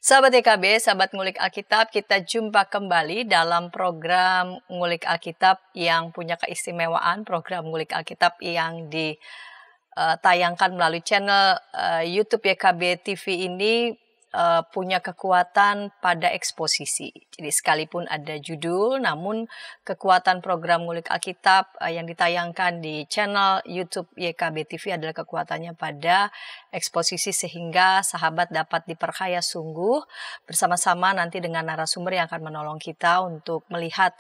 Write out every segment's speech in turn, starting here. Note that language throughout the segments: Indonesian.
Sahabat EKB, sahabat ngulik Alkitab, kita jumpa kembali dalam program ngulik Alkitab yang punya keistimewaan, program ngulik Alkitab yang ditayangkan melalui channel YouTube YKB TV ini punya kekuatan pada eksposisi. Jadi sekalipun ada judul, namun kekuatan program ngulik Alkitab yang ditayangkan di channel YouTube YKB TV adalah kekuatannya pada eksposisi, sehingga sahabat dapat diperkaya sungguh bersama-sama nanti dengan narasumber yang akan menolong kita untuk melihat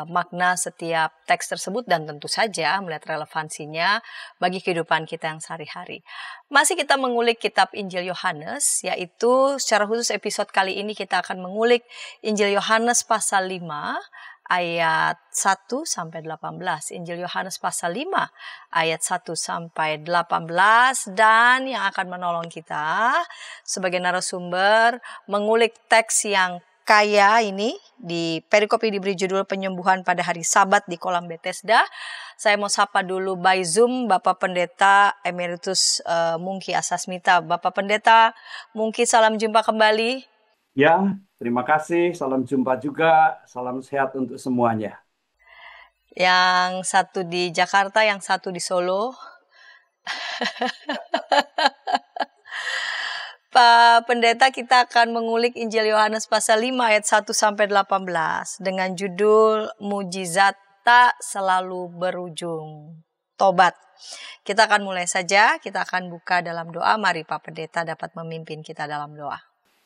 makna setiap teks tersebut dan tentu saja melihat relevansinya bagi kehidupan kita yang sehari-hari. Masih kita mengulik kitab Injil Yohanes, yaitu secara khusus episode kali ini kita akan mengulik Injil Yohanes pasal 5 ayat 1 sampai 18. Injil Yohanes pasal 5 ayat 1 sampai 18, dan yang akan menolong kita sebagai narasumber mengulik teks yang kaya ini di perikop ini diberi judul penyembuhan pada hari Sabat di kolam Bethesda. Saya mau sapa dulu by Zoom Bapak Pendeta Emeritus Mungki Asasmita. Bapak Pendeta Mungki, salam jumpa kembali. Ya, terima kasih. Salam jumpa juga. Salam sehat untuk semuanya. Yang satu di Jakarta, yang satu di Solo. Pak Pendeta, kita akan mengulik Injil Yohanes pasal 5 ayat 1 sampai 18 dengan judul Mujizat Tak Selalu Berujung. Tobat. Kita akan mulai saja, kita akan buka dalam doa. Mari Pak Pendeta dapat memimpin kita dalam doa.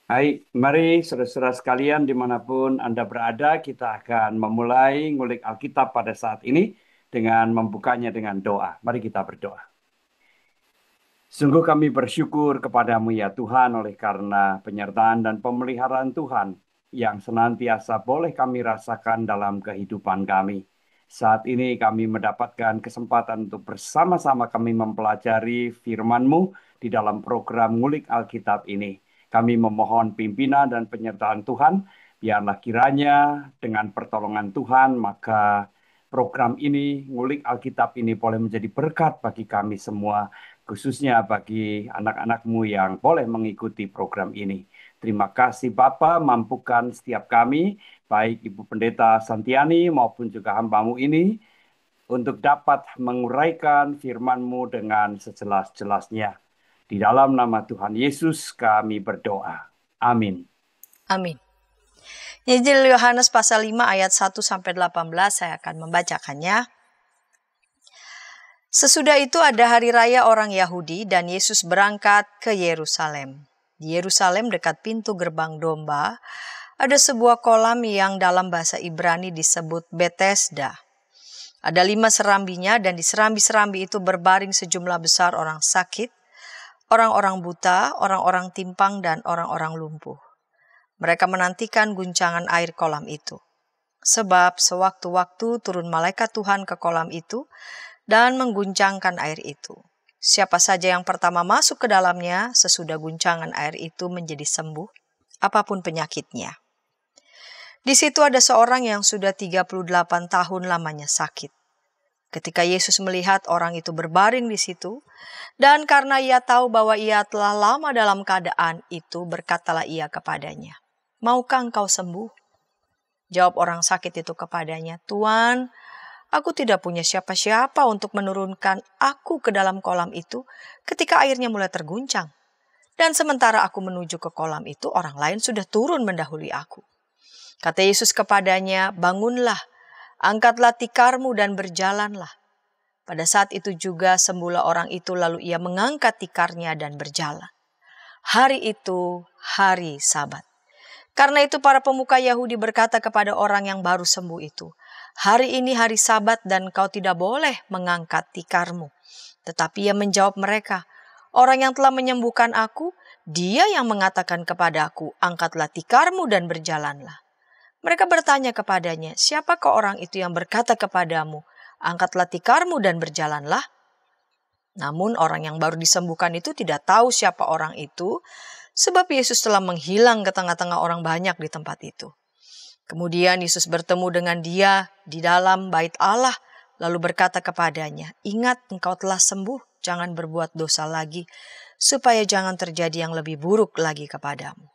Hai, mari saudara-saudara sekalian dimanapun Anda berada, kita akan memulai ngulik Alkitab pada saat ini dengan membukanya dengan doa. Mari kita berdoa. Sungguh kami bersyukur kepadamu ya Tuhan, oleh karena penyertaan dan pemeliharaan Tuhan yang senantiasa boleh kami rasakan dalam kehidupan kami. Saat ini kami mendapatkan kesempatan untuk bersama-sama kami mempelajari firman-Mu di dalam program ngulik Alkitab ini. Kami memohon pimpinan dan penyertaan Tuhan, biarlah kiranya dengan pertolongan Tuhan, maka program ini, ngulik Alkitab ini boleh menjadi berkat bagi kami semua, khususnya bagi anak-anak-Mu yang boleh mengikuti program ini. Terima kasih Bapa, mampukan setiap kami, baik Ibu Pendeta Santiani maupun juga hamba-Mu ini, untuk dapat menguraikan firman-Mu dengan sejelas-jelasnya. Di dalam nama Tuhan Yesus kami berdoa. Amin. Amin. Injil Yohanes pasal 5 ayat 1 sampai 18 saya akan membacakannya. Sesudah itu ada hari raya orang Yahudi dan Yesus berangkat ke Yerusalem. Di Yerusalem dekat pintu gerbang domba ada sebuah kolam yang dalam bahasa Ibrani disebut Bethesda. Ada 5 serambinya dan di serambi-serambi itu berbaring sejumlah besar orang sakit, orang-orang buta, orang-orang timpang, dan orang-orang lumpuh. Mereka menantikan guncangan air kolam itu. Sebab sewaktu-waktu turun malaikat Tuhan ke kolam itu dan mengguncangkan air itu. Siapa saja yang pertama masuk ke dalamnya sesudah guncangan air itu menjadi sembuh, apapun penyakitnya. Di situ ada seorang yang sudah 38 tahun lamanya sakit. Ketika Yesus melihat orang itu berbaring di situ, dan karena ia tahu bahwa ia telah lama dalam keadaan itu, berkatalah ia kepadanya, "Maukah engkau sembuh?" Jawab orang sakit itu kepadanya, "Tuan, aku tidak punya siapa-siapa untuk menurunkan aku ke dalam kolam itu ketika airnya mulai terguncang. Dan sementara aku menuju ke kolam itu, orang lain sudah turun mendahului aku." Kata Yesus kepadanya, "Bangunlah, angkatlah tikarmu dan berjalanlah." Pada saat itu juga sembuhlah orang itu, lalu ia mengangkat tikarnya dan berjalan. Hari itu hari Sabat. Karena itu para pemuka Yahudi berkata kepada orang yang baru sembuh itu, "Hari ini hari Sabat dan kau tidak boleh mengangkat tikarmu." Tetapi ia menjawab mereka, "Orang yang telah menyembuhkan aku, dia yang mengatakan kepadaku, angkatlah tikarmu dan berjalanlah." Mereka bertanya kepadanya, "Siapakah orang itu yang berkata kepadamu, angkatlah tikarmu dan berjalanlah?" Namun orang yang baru disembuhkan itu tidak tahu siapa orang itu, sebab Yesus telah menghilang ke tengah-tengah orang banyak di tempat itu. Kemudian Yesus bertemu dengan dia di dalam bait Allah, lalu berkata kepadanya, "Ingat, engkau telah sembuh, jangan berbuat dosa lagi, supaya jangan terjadi yang lebih buruk lagi kepadamu."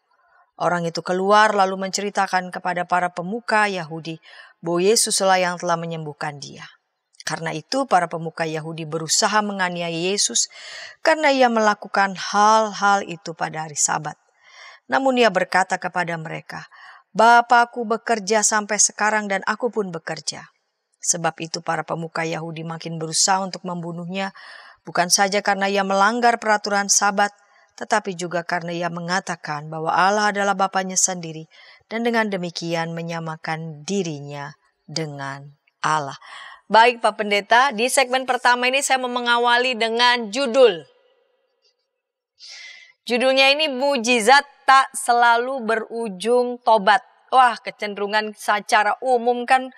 Orang itu keluar lalu menceritakan kepada para pemuka Yahudi bahwa Yesuslah yang telah menyembuhkan dia. Karena itu para pemuka Yahudi berusaha menganiaya Yesus karena ia melakukan hal-hal itu pada hari Sabat. Namun ia berkata kepada mereka, "Bapakku bekerja sampai sekarang dan aku pun bekerja." Sebab itu para pemuka Yahudi makin berusaha untuk membunuhnya, bukan saja karena ia melanggar peraturan Sabat, tetapi juga karena ia mengatakan bahwa Allah adalah Bapanya sendiri dan dengan demikian menyamakan dirinya dengan Allah. Baik Pak Pendeta, di segmen pertama ini saya mau mengawali dengan judul. Judulnya ini mujizat tak selalu berujung tobat. Wah, kecenderungan secara umum kan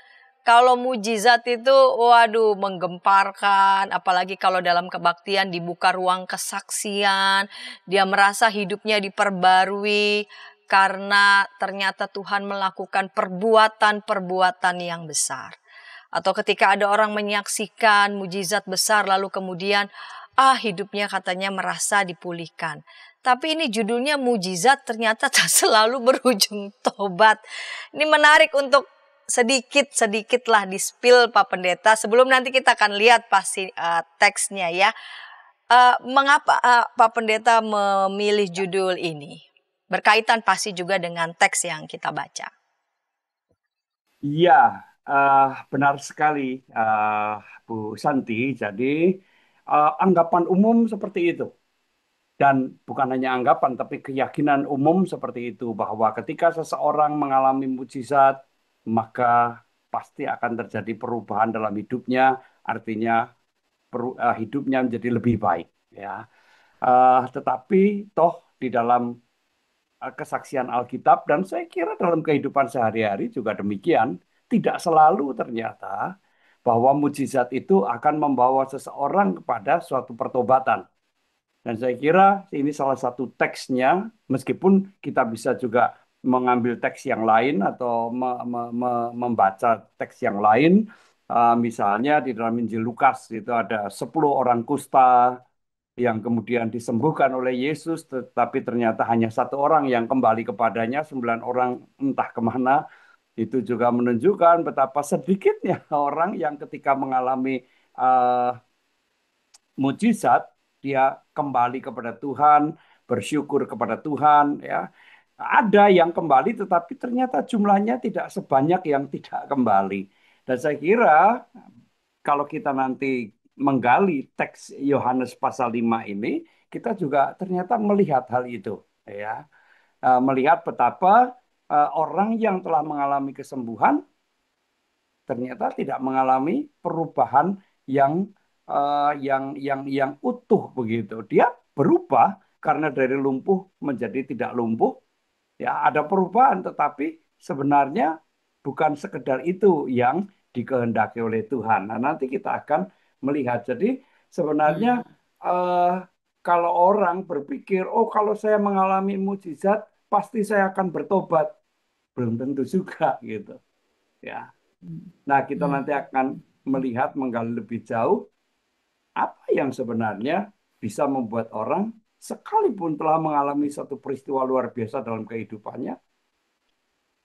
kalau mujizat itu waduh menggemparkan, apalagi kalau dalam kebaktian dibuka ruang kesaksian, dia merasa hidupnya diperbarui karena ternyata Tuhan melakukan perbuatan-perbuatan yang besar. Atau ketika ada orang menyaksikan mujizat besar lalu kemudian hidupnya katanya merasa dipulihkan. Tapi ini judulnya mujizat ternyata tak selalu berujung tobat. Ini menarik untuk sedikit-sedikitlah di-spill Pak Pendeta. Sebelum nanti kita akan lihat pasti teksnya ya. Mengapa Pak Pendeta memilih judul ini? Berkaitan pasti juga dengan teks yang kita baca. Iya, benar sekali Bu Santi. Jadi anggapan umum seperti itu. Dan bukan hanya anggapan, tapi keyakinan umum seperti itu. Bahwa ketika seseorang mengalami mujizat, maka pasti akan terjadi perubahan dalam hidupnya. Artinya hidupnya menjadi lebih baik. Ya. Tetapi toh di dalam kesaksian Alkitab, dan saya kira dalam kehidupan sehari-hari juga demikian, tidak selalu ternyata bahwa mujizat itu akan membawa seseorang kepada suatu pertobatan. Dan saya kira ini salah satu teksnya, meskipun kita bisa juga mengambil teks yang lain atau membaca teks yang lain. Misalnya di dalam Injil Lukas itu ada 10 orang kusta yang kemudian disembuhkan oleh Yesus, tetapi ternyata hanya satu orang yang kembali kepadanya, 9 orang entah kemana. Itu juga menunjukkan betapa sedikitnya orang yang ketika mengalami uh, mujizat, dia kembali kepada Tuhan, bersyukur kepada Tuhan, ya. Ada yang kembali, tetapi ternyata jumlahnya tidak sebanyak yang tidak kembali. Dan saya kira kalau kita nanti menggali teks Yohanes pasal 5 ini, kita juga ternyata melihat hal itu, ya. Melihat betapa orang yang telah mengalami kesembuhan ternyata tidak mengalami perubahan yang yang utuh begitu. Dia berubah karena dari lumpuh menjadi tidak lumpuh. Ya, ada perubahan, tetapi sebenarnya bukan sekedar itu yang dikehendaki oleh Tuhan. Nah, nanti kita akan melihat. Jadi sebenarnya eh, kalau orang berpikir, oh kalau saya mengalami mujizat, pasti saya akan bertobat. Belum tentu juga gitu. Ya. Nah, kita nanti akan melihat menggali lebih jauh apa yang sebenarnya bisa membuat orang sekalipun telah mengalami satu peristiwa luar biasa dalam kehidupannya,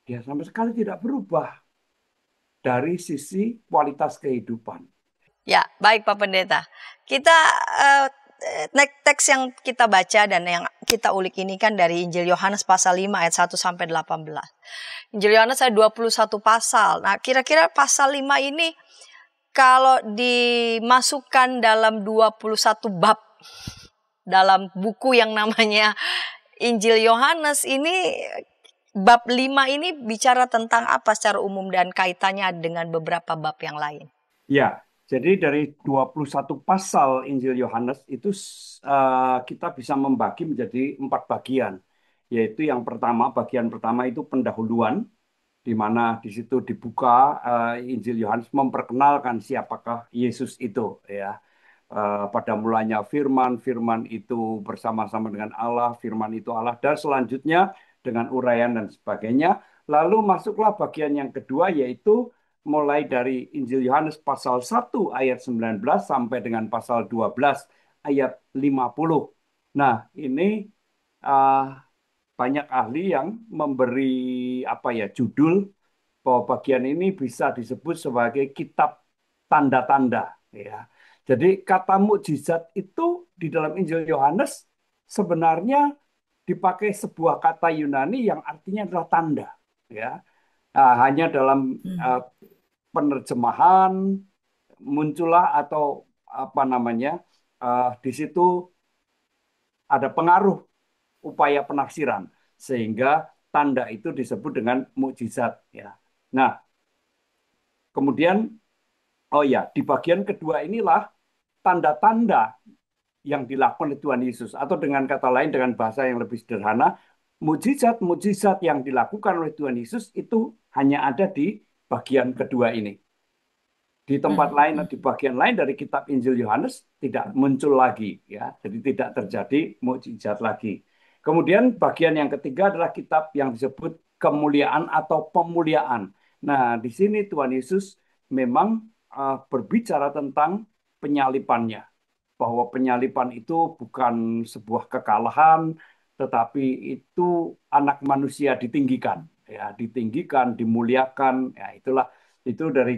dia sama sekali tidak berubah dari sisi kualitas kehidupan. Ya, baik Pak Pendeta. Kita teks yang kita baca dan yang kita ulik ini kan dari Injil Yohanes pasal 5 ayat 1 sampai 18. Injil Yohanes ada 21 pasal. Nah, kira-kira pasal 5 ini kalau dimasukkan dalam 21 bab dalam buku yang namanya Injil Yohanes ini, bab 5 ini bicara tentang apa secara umum dan kaitannya dengan beberapa bab yang lain? Ya, jadi dari 21 pasal Injil Yohanes itu kita bisa membagi menjadi 4 bagian. Yaitu yang pertama, bagian pertama itu pendahuluan, di mana di situ dibuka Injil Yohanes memperkenalkan siapakah Yesus itu, ya. Pada mulanya firman, firman itu bersama-sama dengan Allah, firman itu Allah, dan selanjutnya dengan uraian dan sebagainya. Lalu masuklah bagian yang kedua, yaitu mulai dari Injil Yohanes pasal 1 ayat 19 sampai dengan pasal 12 ayat 50. Nah, ini uh, banyak ahli yang memberi apa ya judul bahwa bagian ini bisa disebut sebagai kitab tanda-tanda ya. Jadi kata mukjizat itu di dalam Injil Yohanes sebenarnya dipakai sebuah kata Yunani yang artinya adalah tanda ya. Nah, hanya dalam Hmm. uh, penerjemahan muncullah atau apa namanya di situ ada pengaruh upaya penafsiran sehingga tanda itu disebut dengan mukjizat ya. Nah, kemudian oh ya, di bagian kedua inilah tanda-tanda yang dilakukan oleh Tuhan Yesus atau dengan kata lain dengan bahasa yang lebih sederhana, mukjizat-mukjizat yang dilakukan oleh Tuhan Yesus itu hanya ada di bagian kedua ini. Di tempat Hmm. lain, Hmm. di bagian lain dari kitab Injil Yohanes tidak muncul lagi ya. Jadi tidak terjadi mukjizat lagi. Kemudian bagian yang ketiga adalah kitab yang disebut kemuliaan atau pemuliaan. Nah, di sini Tuhan Yesus memang berbicara tentang penyalipannya, bahwa penyalipan itu bukan sebuah kekalahan, tetapi itu anak manusia ditinggikan, ya, ditinggikan, dimuliakan, ya itulah itu dari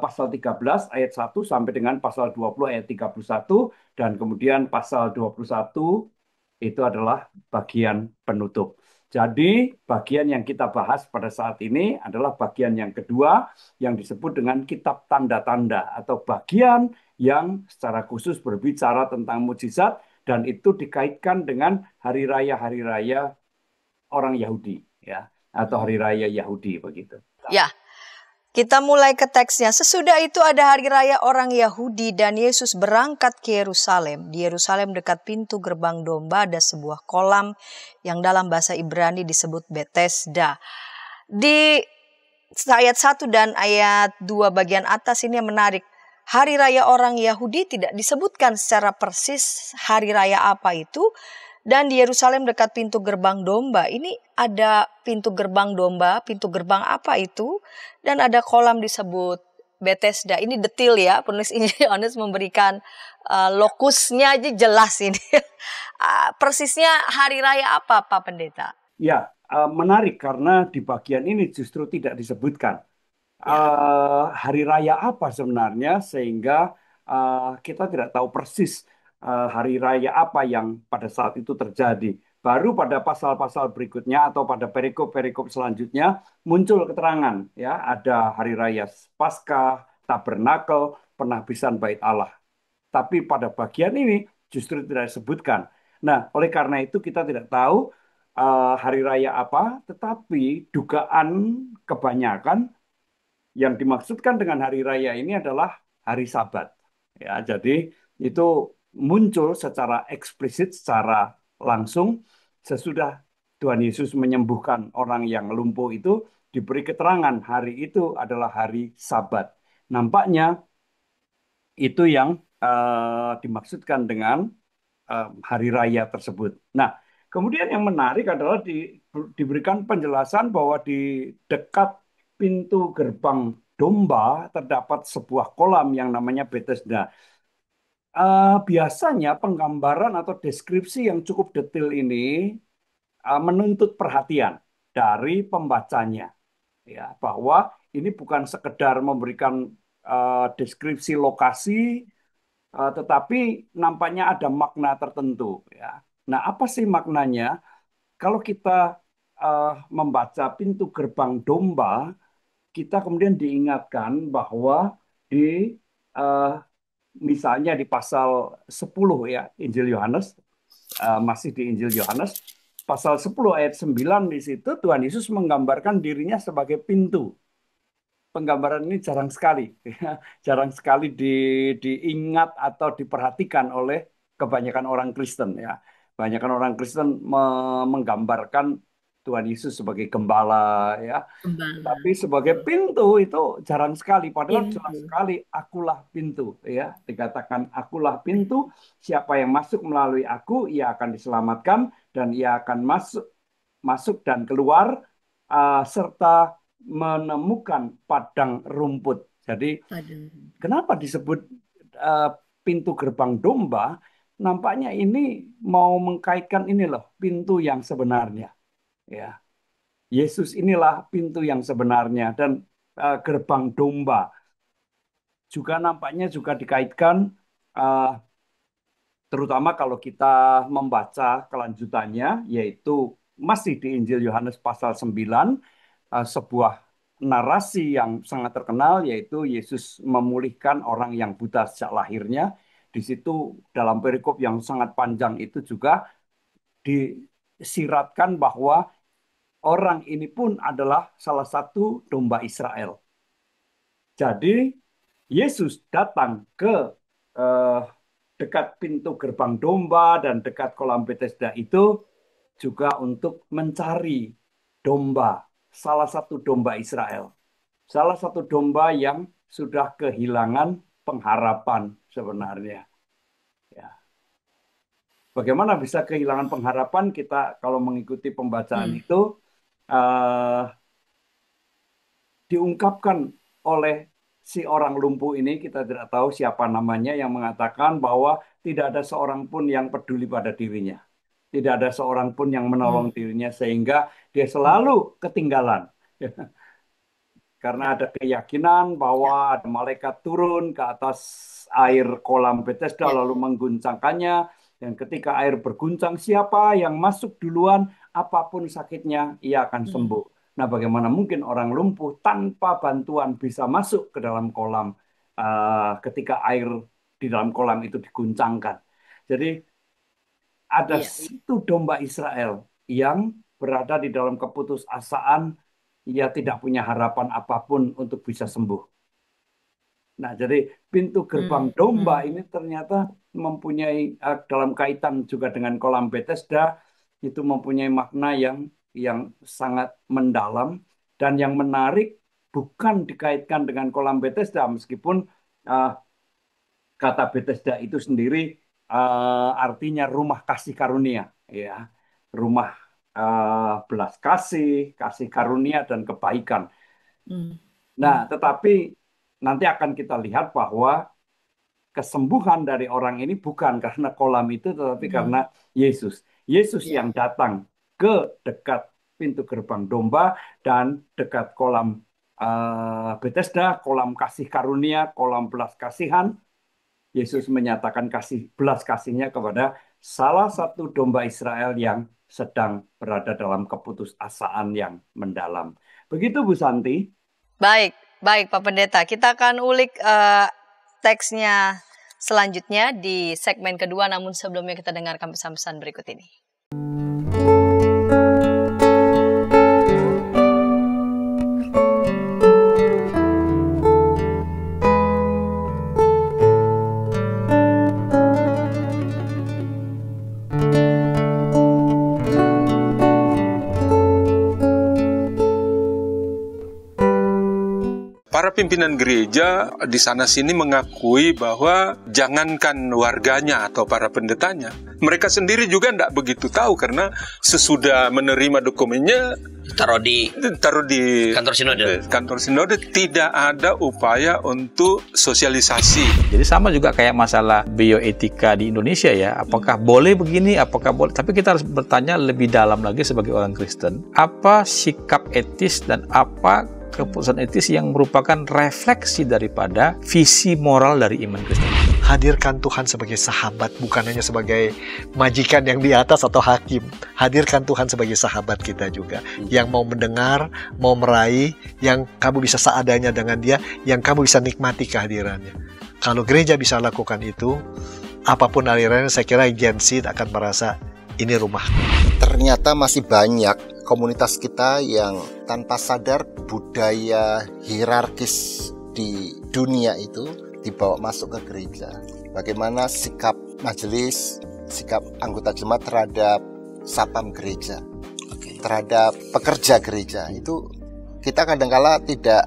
pasal 13 ayat 1 sampai dengan pasal 20 ayat 31 dan kemudian pasal 21 itu adalah bagian penutup. Jadi bagian yang kita bahas pada saat ini adalah bagian yang kedua yang disebut dengan kitab tanda-tanda atau bagian yang secara khusus berbicara tentang mukjizat dan itu dikaitkan dengan hari raya orang Yahudi ya atau hari raya Yahudi begitu. Ya, kita mulai ke teksnya. Sesudah itu ada hari raya orang Yahudi dan Yesus berangkat ke Yerusalem. Di Yerusalem dekat pintu gerbang domba ada sebuah kolam yang dalam bahasa Ibrani disebut Bethesda. Di ayat 1 dan ayat 2 bagian atas ini yang menarik. Hari raya orang Yahudi tidak disebutkan secara persis hari raya apa itu. Dan di Yerusalem dekat pintu gerbang domba, ini ada pintu gerbang domba, pintu gerbang apa itu? Dan ada kolam disebut Bethesda. Ini detail ya, penulis Injil Yohanes memberikan lokusnya aja jelas ini. Persisnya hari raya apa Pak Pendeta? Ya, menarik karena di bagian ini justru tidak disebutkan Ya. hari raya apa sebenarnya sehingga kita tidak tahu persis hari raya apa yang pada saat itu terjadi. Baru pada pasal-pasal berikutnya atau pada perikop-perikop selanjutnya muncul keterangan ya ada hari raya Paskah, Tabernakel, penahbisan Bait Allah. Tapi pada bagian ini justru tidak disebutkan. Nah, oleh karena itu kita tidak tahu hari raya apa, tetapi dugaan kebanyakan yang dimaksudkan dengan hari raya ini adalah hari Sabat. Ya, jadi itu muncul secara eksplisit, secara langsung sesudah Tuhan Yesus menyembuhkan orang yang lumpuh itu diberi keterangan hari itu adalah hari Sabat. Nampaknya itu yang dimaksudkan dengan hari raya tersebut. Nah, kemudian yang menarik adalah diberikan penjelasan bahwa di dekat pintu gerbang domba terdapat sebuah kolam yang namanya Bethesda. Biasanya penggambaran atau deskripsi yang cukup detail ini menuntut perhatian dari pembacanya, ya bahwa ini bukan sekedar memberikan deskripsi lokasi, tetapi nampaknya ada makna tertentu, ya. Nah, apa sih maknanya? Kalau kita membaca pintu gerbang domba, kita kemudian diingatkan bahwa di eh, misalnya di pasal 10 ya Injil Yohanes, masih di Injil Yohanes, pasal 10 ayat 9 di situ Tuhan Yesus menggambarkan dirinya sebagai pintu. Penggambaran ini jarang sekali, ya. Jarang sekali diingat atau diperhatikan oleh kebanyakan orang Kristen ya. Kebanyakan orang Kristen menggambarkan Tuhan Yesus sebagai gembala ya, Gembala. tapi sebagai pintu itu jarang sekali. Padahal jelas Pintu. sekali akulah pintu ya. Dikatakan akulah pintu, siapa yang masuk melalui aku ia akan diselamatkan dan ia akan masuk masuk dan keluar serta menemukan padang rumput. Jadi Aduh. kenapa disebut uh, pintu gerbang domba? Nampaknya ini mau mengkaitkan ini loh, pintu yang sebenarnya. Ya, Yesus inilah pintu yang sebenarnya dan gerbang domba juga nampaknya juga dikaitkan eh, terutama kalau kita membaca kelanjutannya yaitu masih di Injil Yohanes pasal 9 sebuah narasi yang sangat terkenal yaitu Yesus memulihkan orang yang buta sejak lahirnya. Di situ dalam perikop yang sangat panjang itu juga disiratkan bahwa orang ini pun adalah salah satu domba Israel. Jadi Yesus datang ke eh, dekat pintu gerbang domba dan dekat kolam Bethesda itu juga untuk mencari domba, salah satu domba Israel. Salah satu domba yang sudah kehilangan pengharapan sebenarnya. Ya. Bagaimana bisa kehilangan pengharapan kita kalau mengikuti pembacaan itu eh, diungkapkan oleh si orang lumpuh ini, kita tidak tahu siapa namanya, yang mengatakan bahwa tidak ada seorang pun yang peduli pada dirinya. Tidak ada seorang pun yang menolong dirinya sehingga dia selalu ketinggalan. Karena ada keyakinan bahwa ada malaikat turun ke atas air kolam Bethesda lalu mengguncangkannya. Dan ketika air berguncang, siapa yang masuk duluan, apapun sakitnya, ia akan sembuh. Nah, bagaimana mungkin orang lumpuh tanpa bantuan bisa masuk ke dalam kolam ketika air di dalam kolam itu diguncangkan. Jadi ada situ domba Israel yang berada di dalam keputusasaan, ia tidak punya harapan apapun untuk bisa sembuh. Nah, jadi pintu gerbang domba ini ternyata mempunyai dalam kaitan juga dengan kolam Bethesda itu mempunyai makna yang sangat mendalam dan yang menarik bukan dikaitkan dengan kolam Bethesda meskipun uh, kata Bethesda itu sendiri artinya rumah kasih karunia, ya, rumah belas kasih, kasih karunia dan kebaikan. Nah, tetapi nanti akan kita lihat bahwa kesembuhan dari orang ini bukan karena kolam itu, tetapi karena Yesus. Yesus yang datang ke dekat pintu gerbang domba dan dekat kolam Bethesda, kolam kasih karunia, kolam belas kasihan. Yesus menyatakan kasih belas kasihnya kepada salah satu domba Israel yang sedang berada dalam keputusasaan yang mendalam. Begitu Bu Santi. Baik, baik Pak Pendeta. Kita akan ulik teksnya selanjutnya di segmen kedua, namun sebelumnya kita dengarkan pesan-pesan berikut ini. Para pimpinan gereja di sana-sini mengakui bahwa jangankan warganya atau para pendetanya, mereka sendiri juga tidak begitu tahu karena sesudah menerima dokumennya taruh di kantor sinode tidak ada upaya untuk sosialisasi. Jadi sama juga kayak masalah bioetika di Indonesia ya, apakah boleh begini, apakah boleh, tapi kita harus bertanya lebih dalam lagi sebagai orang Kristen, apa sikap etis dan apa keputusan etis yang merupakan refleksi daripada visi moral dari iman Kristen. Hadirkan Tuhan sebagai sahabat, bukan hanya sebagai majikan yang di atas atau hakim. Hadirkan Tuhan sebagai sahabat kita juga, yang mau mendengar, mau meraih, yang kamu bisa seadanya dengan dia, yang kamu bisa nikmati kehadirannya. Kalau gereja bisa lakukan itu, apapun alirannya, saya kira Gen Z akan merasa ini rumah. Ternyata masih banyak komunitas kita yang tanpa sadar budaya hierarkis di dunia itu dibawa masuk ke gereja. Bagaimana sikap majelis, sikap anggota jemaat terhadap satpam gereja, terhadap pekerja gereja, itu kita kadang-kala tidak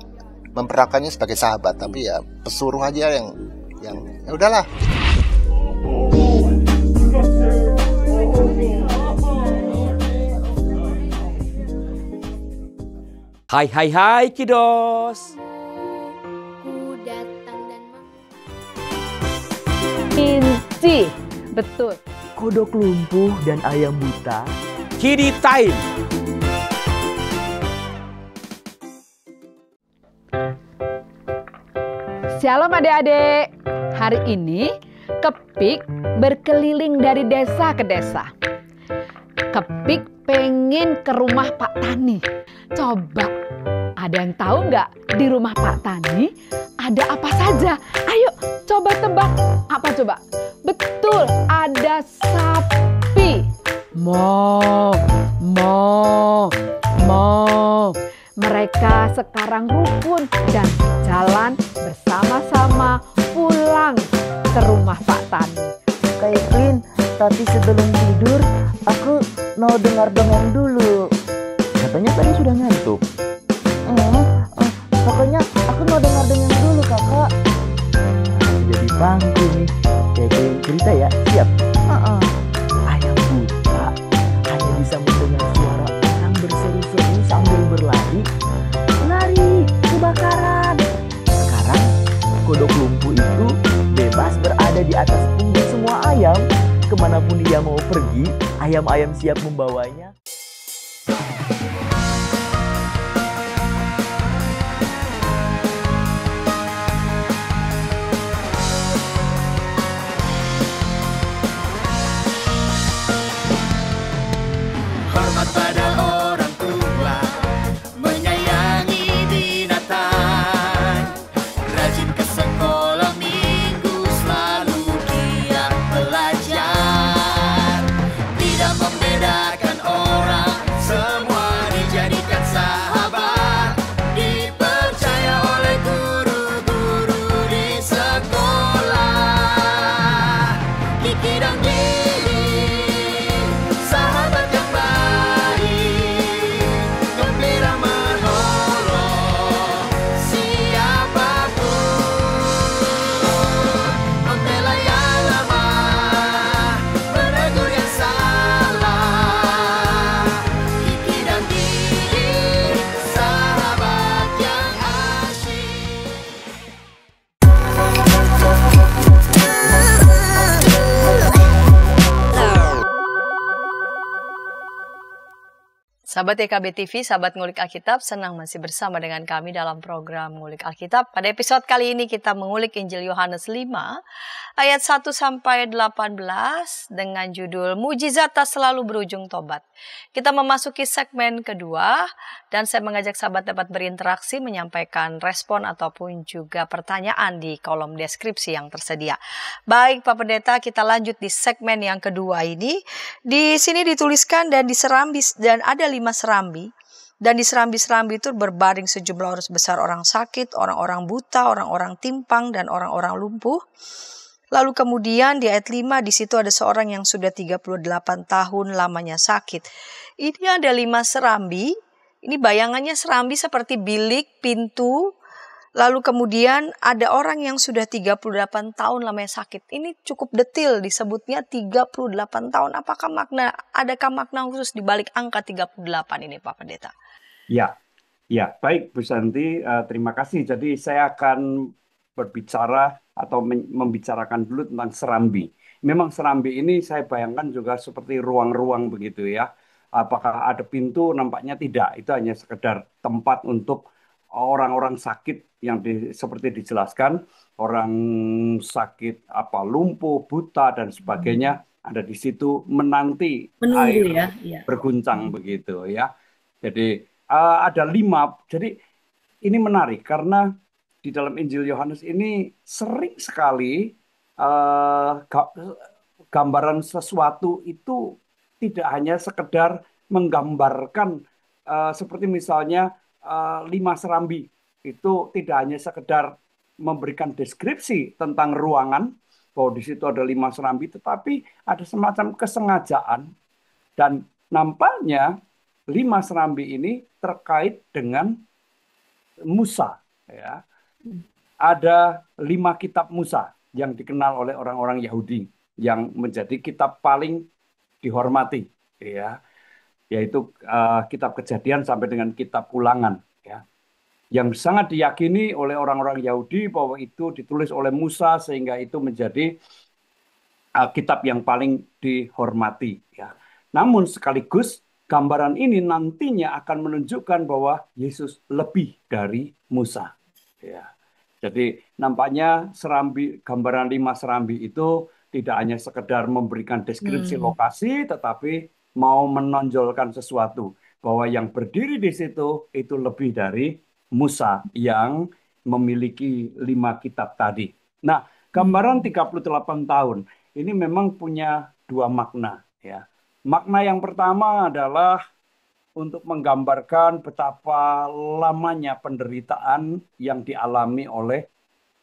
memperlakukannya sebagai sahabat, tapi ya pesuruh aja yang ya udahlah. Hai Kidos. Inci, betul. Kodok lumpuh dan ayam buta. Kidi Time. Shalom adik-adik. Hari ini Kepik berkeliling dari desa ke desa. Kepik pengen ke rumah Pak Tani. Coba, ada yang tahu nggak di rumah Pak Tani ada apa saja? Ayo coba tebak. Apa coba? Betul, ada sapi. Mo. Mereka sekarang rukun dan jalan bersama-sama pulang ke rumah Pak Tani. Kak Evelyn, tapi sebelum tidur aku mau dengar dongeng dulu. Katanya tadi sudah ngantuk. Pokoknya aku mau dengar dongeng dulu, Kakak. Jadi bangku nih. Kayak cerita ya, siap? Ayam buta hanya bisa mendengar suara orang berseru-seru sambil berlari. Lari, kebakaran. Sekarang kodok lumpuh itu bebas berada di atas punggung semua ayam. Kemanapun dia mau pergi, ayam-ayam siap membawanya. Hormat pada orang tua, menyayangi binatang, rajin ke sekolah minggu, selalu giat belajar, tidak membedakan orang, semua dijadikan sahabat, dipercaya oleh guru-guru di sekolah. Kiki dan Gigi, sahabat yang baik, gembira menolong siapapun, membela yang lemah, menegur yang salah. Kiki dan Gigi, sahabat yang asyik. Sahabat YKB TV, sahabat Ngulik Alkitab, senang masih bersama dengan kami dalam program Ngulik Alkitab. Pada episode kali ini kita mengulik Injil Yohanes 5 ayat 1 sampai 18 dengan judul Mujizat Tak Selalu Berujung Tobat. Kita memasuki segmen kedua dan saya mengajak sahabat dapat berinteraksi, menyampaikan respon ataupun juga pertanyaan di kolom deskripsi yang tersedia. Baik Pak Pendeta, kita lanjut di segmen yang kedua ini. Di sini dituliskan dan diserambi dan ada 5 serambi. Dan di serambi-serambi itu berbaring sejumlah urus besar orang sakit, orang-orang buta, orang-orang timpang, dan orang-orang lumpuh. Lalu kemudian di ayat 5 di situ ada seorang yang sudah 38 tahun lamanya sakit. Ini ada 5 serambi. Ini bayangannya serambi seperti bilik, pintu. Lalu kemudian ada orang yang sudah 38 tahun lamanya sakit. Ini cukup detail disebutnya 38 tahun. Adakah makna khusus di balik angka 38 ini Pak Pendeta? Ya, baik Bu Santi, terima kasih. Jadi saya akan berbicara atau membicarakan dulu tentang serambi. Memang serambi ini saya bayangkan juga seperti ruang-ruang begitu ya. Apakah ada pintu? Nampaknya tidak. Itu hanya sekedar tempat untuk orang-orang sakit yang seperti dijelaskan, orang sakit lumpuh, buta dan sebagainya ada di situ menanti air berguncang begitu ya. Jadi ada 5. Jadi ini menarik karena di dalam Injil Yohanes ini sering sekali gambaran sesuatu itu tidak hanya sekedar menggambarkan seperti misalnya 5 serambi. Itu tidak hanya sekedar memberikan deskripsi tentang ruangan, bahwa di situ ada 5 serambi, tetapi ada semacam kesengajaan. Dan nampaknya 5 serambi ini terkait dengan Musa. Ya. Ada 5 kitab Musa yang dikenal oleh orang-orang Yahudi, yang menjadi kitab paling dihormati. Ya. Yaitu kitab Kejadian sampai dengan kitab Ulangan. Ya. Yang sangat diyakini oleh orang-orang Yahudi bahwa itu ditulis oleh Musa sehingga itu menjadi kitab yang paling dihormati. Ya. Namun sekaligus gambaran ini nantinya akan menunjukkan bahwa Yesus lebih dari Musa. Ya. Jadi nampaknya gambaran 5 serambi itu tidak hanya sekedar memberikan deskripsi lokasi, tetapi mau menonjolkan sesuatu. Bahwa yang berdiri di situ itu lebih dari Musa yang memiliki 5 kitab tadi. Nah, gambaran 38 tahun ini memang punya 2 makna. Ya. Makna yang pertama adalah untuk menggambarkan betapa lamanya penderitaan yang dialami oleh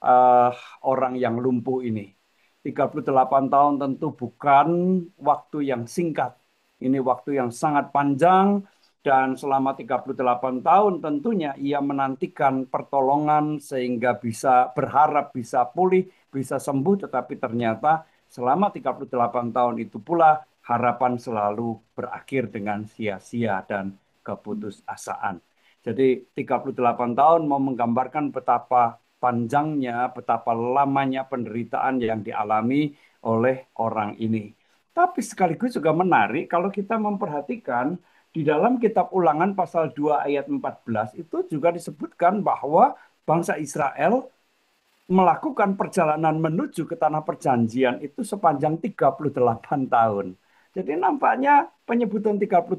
eh, orang yang lumpuh ini. 38 tahun tentu bukan waktu yang singkat. Ini waktu yang sangat panjang dan selama 38 tahun tentunya ia menantikan pertolongan sehingga bisa berharap bisa pulih, bisa sembuh, tetapi ternyata selama 38 tahun itu pula harapan selalu berakhir dengan sia-sia dan keputusasaan. Jadi 38 tahun mau menggambarkan betapa panjangnya, betapa lamanya penderitaan yang dialami oleh orang ini. Tapi sekaligus juga menarik kalau kita memperhatikan di dalam kitab Ulangan pasal 2 ayat 14 itu juga disebutkan bahwa bangsa Israel melakukan perjalanan menuju ke tanah perjanjian itu sepanjang 38 tahun. Jadi nampaknya penyebutan 38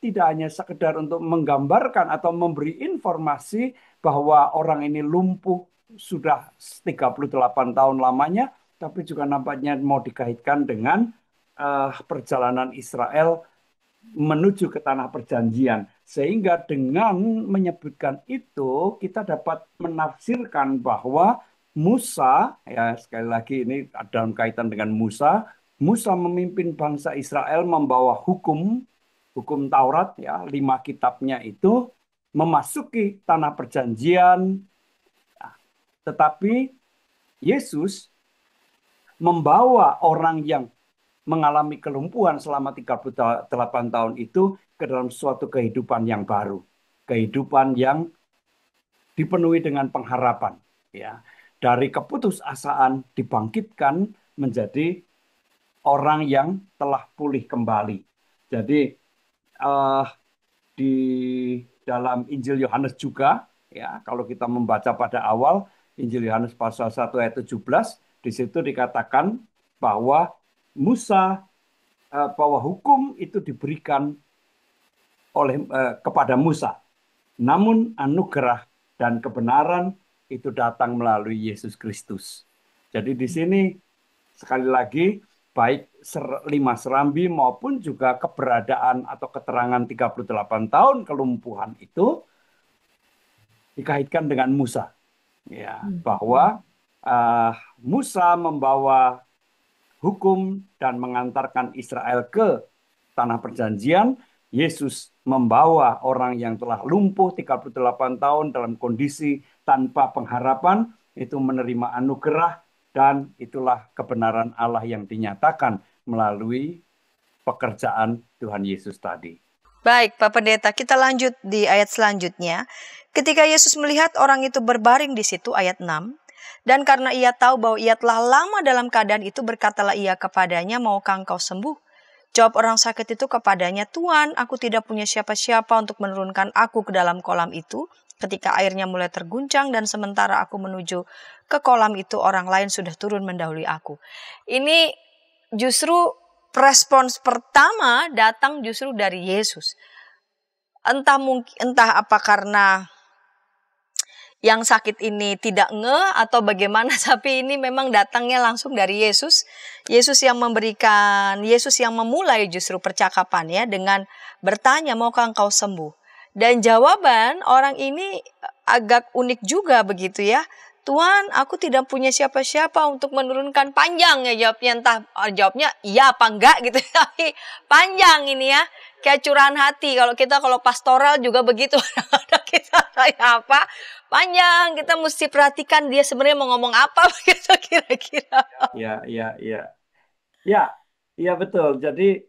tidak hanya sekedar untuk menggambarkan atau memberi informasi bahwa orang ini lumpuh sudah 38 tahun lamanya, tapi juga nampaknya mau dikaitkan dengan perjalanan Israel menuju ke tanah perjanjian. Sehingga dengan menyebutkan itu, kita dapat menafsirkan bahwa Musa, ya sekali lagi ini dalam kaitan dengan Musa, Musa memimpin bangsa Israel membawa hukum Taurat, ya 5 kitabnya itu memasuki tanah perjanjian. Nah, tetapi Yesus membawa orang yang mengalami kelumpuhan selama 38 tahun itu ke dalam suatu kehidupan yang baru. Kehidupan yang dipenuhi dengan pengharapan. Ya. Dari keputusasaan dibangkitkan menjadi orang yang telah pulih kembali. Jadi di dalam Injil Yohanes juga, ya kalau kita membaca pada awal, Injil Yohanes pasal 1 ayat 17, di situ dikatakan bahwa bahwa hukum itu diberikan kepada Musa. Namun anugerah dan kebenaran itu datang melalui Yesus Kristus. Jadi di sini sekali lagi baik 5 serambi maupun juga keberadaan atau keterangan 38 tahun kelumpuhan itu dikaitkan dengan Musa. Ya, bahwa Musa membawa hukum dan mengantarkan Israel ke tanah perjanjian. Yesus membawa orang yang telah lumpuh 38 tahun dalam kondisi tanpa pengharapan itu menerima anugerah, dan itulah kebenaran Allah yang dinyatakan melalui pekerjaan Tuhan Yesus tadi. Baik, Pak Pendeta, kita lanjut di ayat selanjutnya. Ketika Yesus melihat orang itu berbaring di situ, ayat 6, dan karena ia tahu bahwa ia telah lama dalam keadaan itu, berkatalah ia kepadanya, maukah engkau sembuh? Jawab orang sakit itu kepadanya, Tuhan, aku tidak punya siapa-siapa untuk menurunkan aku ke dalam kolam itu, ketika airnya mulai terguncang, dan sementara aku menuju ke kolam itu, orang lain sudah turun mendahului aku. Ini justru respons pertama datang justru dari Yesus. Entah apa karena yang sakit ini tidak atau bagaimana, tapi ini memang datangnya langsung dari Yesus. Yesus yang memberikan, Yesus yang memulai justru percakapannya dengan bertanya, maukah engkau sembuh? Dan jawaban orang ini agak unik juga begitu ya. Tuhan, aku tidak punya siapa-siapa untuk menurunkan. Panjang ya jawabnya, entah jawabnya iya apa enggak gitu, tapi panjang ini ya. Kayak curahan hati. Kalau pastoral juga begitu. Ada kita saya apa? Panjang. Kita mesti perhatikan dia sebenarnya mau ngomong apa begitu kira-kira. Ya betul. Jadi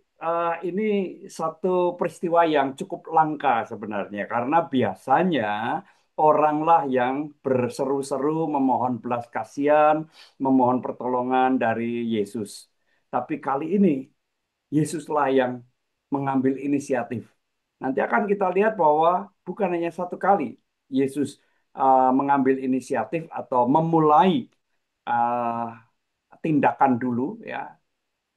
ini satu peristiwa yang cukup langka sebenarnya, karena biasanya oranglah yang berseru-seru memohon belas kasihan, memohon pertolongan dari Yesus. Tapi kali ini Yesuslah yang mengambil inisiatif. Nanti akan kita lihat bahwa bukan hanya satu kali Yesus mengambil inisiatif atau memulai eh, tindakan dulu ya,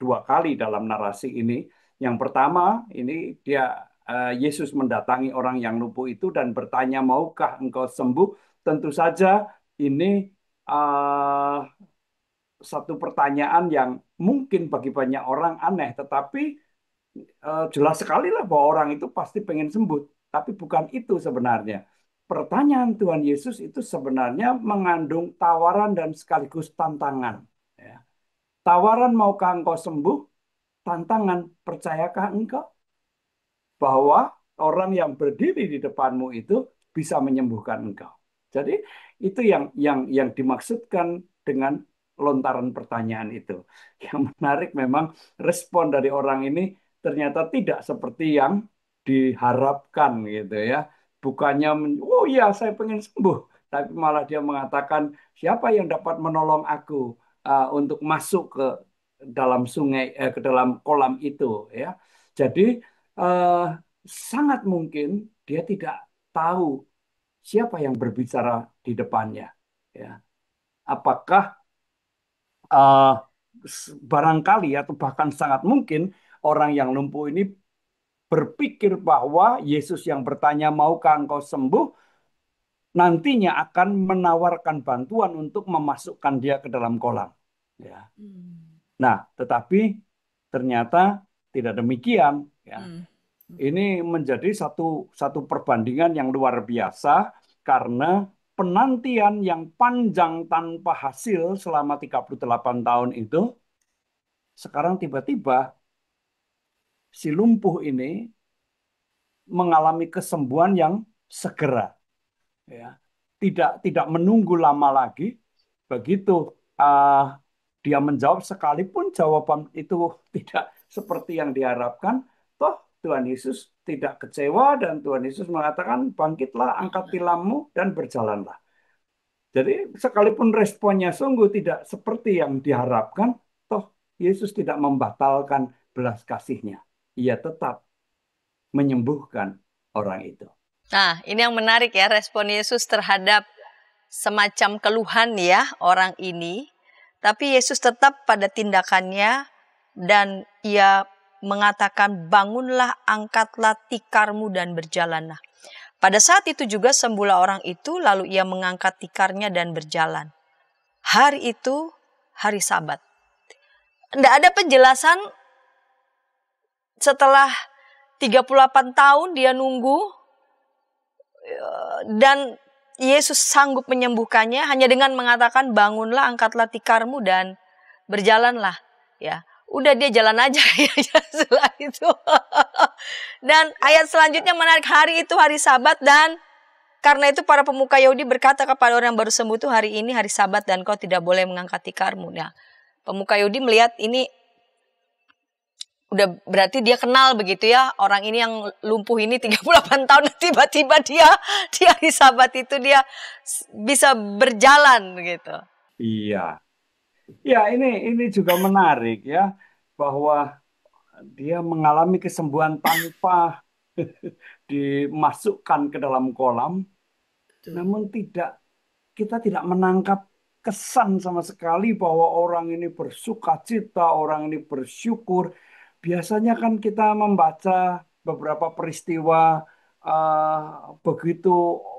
dua kali dalam narasi ini. Yang pertama ini Yesus mendatangi orang yang lumpuh itu dan bertanya, maukah engkau sembuh? Tentu saja ini eh, satu pertanyaan yang mungkin bagi banyak orang aneh, tetapi jelas sekali lah bahwa orang itu pasti pengen sembuh. Tapi bukan itu sebenarnya. Pertanyaan Tuhan Yesus itu sebenarnya mengandung tawaran dan sekaligus tantangan. Ya. Tawaran, maukah engkau sembuh? Tantangan, percayakah engkau bahwa orang yang berdiri di depanmu itu bisa menyembuhkan engkau? Jadi itu yang dimaksudkan dengan lontaran pertanyaan itu. Yang menarik memang respon dari orang ini ternyata tidak seperti yang diharapkan gitu ya. Bukannya, oh iya saya pengen sembuh, tapi malah dia mengatakan, siapa yang dapat menolong aku untuk masuk ke dalam sungai, ke dalam kolam itu ya. Jadi eh, sangat mungkin dia tidak tahu siapa yang berbicara di depannya. Ya. Apakah eh, barangkali atau bahkan sangat mungkin orang yang lumpuh ini berpikir bahwa Yesus yang bertanya, maukah engkau sembuh, nantinya akan menawarkan bantuan untuk memasukkan dia ke dalam kolam. Ya. Nah, tetapi ternyata tidak demikian. Ya. Ini menjadi satu perbandingan yang luar biasa karena penantian yang panjang tanpa hasil selama 38 tahun itu, sekarang tiba-tiba si lumpuh ini mengalami kesembuhan yang segera. Ya. Tidak menunggu lama lagi. Begitu dia menjawab, sekalipun jawaban itu tidak seperti yang diharapkan, toh Tuhan Yesus tidak kecewa dan Tuhan Yesus mengatakan, bangkitlah, angkat tilammu dan berjalanlah. Jadi sekalipun responnya sungguh tidak seperti yang diharapkan, toh Yesus tidak membatalkan belas kasihnya. Ia tetap menyembuhkan orang itu. Nah, ini yang menarik ya, respon Yesus terhadap semacam keluhan ya orang ini. Tapi Yesus tetap pada tindakannya dan ia mengatakan, bangunlah, angkatlah tikarmu dan berjalanlah. Pada saat itu juga sembuhlah orang itu, lalu ia mengangkat tikarnya dan berjalan. Hari itu hari Sabat. Tidak ada penjelasan setelah 38 tahun dia nunggu dan Yesus sanggup menyembuhkannya hanya dengan mengatakan, bangunlah, angkatlah tikarmu dan berjalanlah. Ya, udah dia jalan aja ya setelah itu. Dan ayat selanjutnya menarik, hari itu hari Sabat dan karena itu para pemuka Yahudi berkata kepada orang yang baru sembuh itu, hari ini hari Sabat dan kau tidak boleh mengangkat tikarmu. Nah, pemuka Yahudi melihat ini udah berarti dia kenal begitu ya, orang ini yang lumpuh ini 38 tahun, tiba-tiba dia di hari Sabat itu dia bisa berjalan begitu. Iya. Ya, ini juga menarik ya, bahwa dia mengalami kesembuhan tanpa dimasukkan ke dalam kolam. Namun kita tidak menangkap kesan sama sekali bahwa orang ini bersukacita, orang ini bersyukur. Biasanya kan kita membaca beberapa peristiwa begitu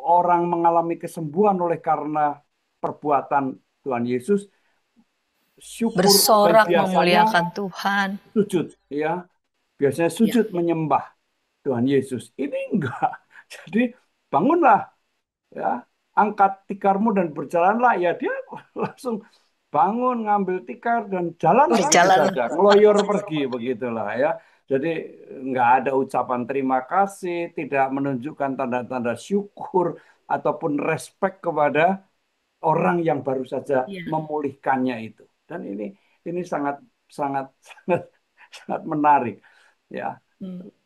orang mengalami kesembuhan oleh karena perbuatan Tuhan Yesus, syukur, Bersorak biasanya memuliakan Tuhan. sujud, ya. Biasanya sujud menyembah Tuhan Yesus. Ini enggak. Jadi bangunlah, ya, angkat tikarmu dan berjalanlah. Ya dia langsung bangun, ngambil tikar dan jalan begitu Jalan. saja, ngeloyor pergi begitulah ya. Jadi nggak ada ucapan terima kasih, tidak menunjukkan tanda-tanda syukur ataupun respek kepada orang yang baru saja memulihkannya itu. Dan ini sangat sangat sangat menarik ya.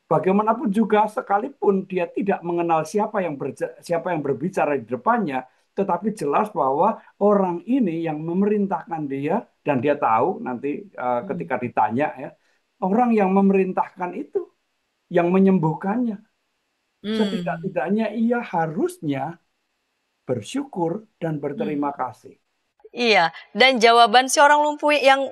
Bagaimanapun juga, sekalipun dia tidak mengenal siapa yang berbicara di depannya, tetapi jelas bahwa orang ini yang memerintahkan dia, dan dia tahu nanti ketika ditanya ya, orang yang memerintahkan itu yang menyembuhkannya. Setidak-tidaknya ia harusnya bersyukur dan berterima kasih. Iya, dan jawaban si orang lumpuh yang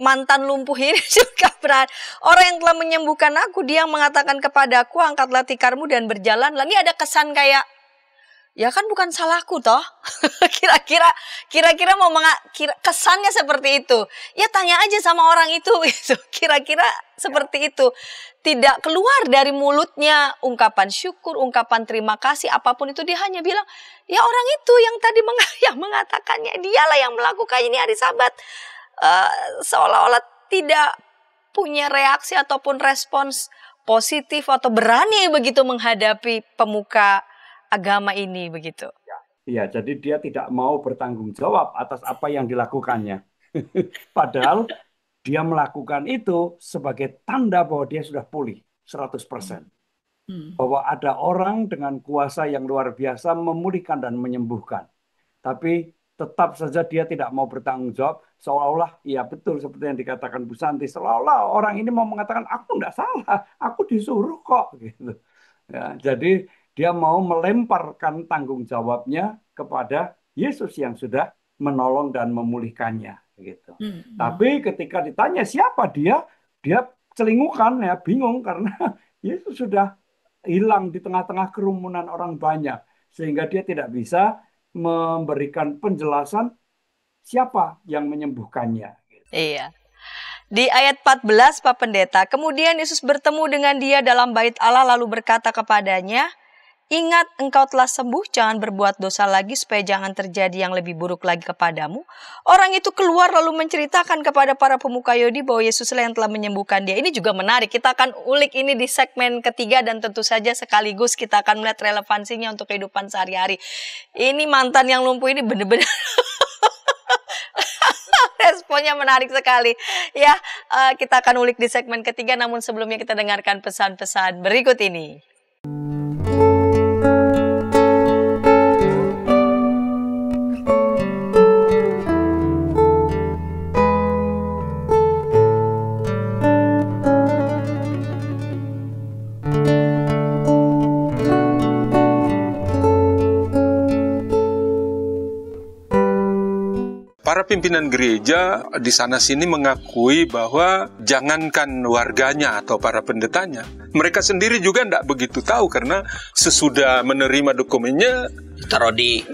mantan lumpuh ini juga berat. Orang yang telah menyembuhkan aku, dia yang mengatakan kepadaku, angkatlah tikarmu dan berjalan. Lalu ada kesan kayak, ya kan bukan salahku toh. Kira-kira mau kesannya seperti itu. Ya tanya aja sama orang itu gitu. Kira-kira seperti itu. Tidak keluar dari mulutnya ungkapan syukur, ungkapan terima kasih, apapun itu, dia hanya bilang, ya orang itu yang tadi yang mengatakannya, dialah yang melakukan ini hari Sabat. Seolah-olah tidak punya reaksi ataupun respons positif atau berani begitu menghadapi pemuka agama ini begitu. Iya, jadi dia tidak mau bertanggung jawab atas apa yang dilakukannya. Padahal dia melakukan itu sebagai tanda bahwa dia sudah pulih 100%. Bahwa ada orang dengan kuasa yang luar biasa memulihkan dan menyembuhkan. Tapi tetap saja dia tidak mau bertanggung jawab, seolah-olah, ya betul seperti yang dikatakan Bu Santi, seolah-olah orang ini mau mengatakan, aku tidak salah, aku disuruh kok. Gitu. Ya, jadi dia mau melemparkan tanggung jawabnya kepada Yesus yang sudah menolong dan memulihkannya. Gitu. Tapi ketika ditanya siapa dia celingukan, ya bingung karena Yesus sudah hilang di tengah-tengah kerumunan orang banyak. Sehingga dia tidak bisa memberikan penjelasan siapa yang menyembuhkannya. Iya. Di ayat 14 Pak Pendeta, kemudian Yesus bertemu dengan dia dalam bait Allah lalu berkata kepadanya, ingat engkau telah sembuh, jangan berbuat dosa lagi supaya jangan terjadi yang lebih buruk lagi kepadamu. Orang itu keluar lalu menceritakan kepada para pemuka Yahudi bahwa Yesuslah yang telah menyembuhkan dia. Ini juga menarik, kita akan ulik ini di segmen ketiga dan tentu saja sekaligus kita akan melihat relevansinya untuk kehidupan sehari-hari. Ini mantan yang lumpuh ini benar-benar responnya menarik sekali. Ya, kita akan ulik di segmen ketiga, namun sebelumnya kita dengarkan pesan-pesan berikut ini. Para pimpinan gereja di sana-sini mengakui bahwa jangankan warganya atau para pendetanya, mereka sendiri juga tidak begitu tahu karena sesudah menerima dokumennya taruh di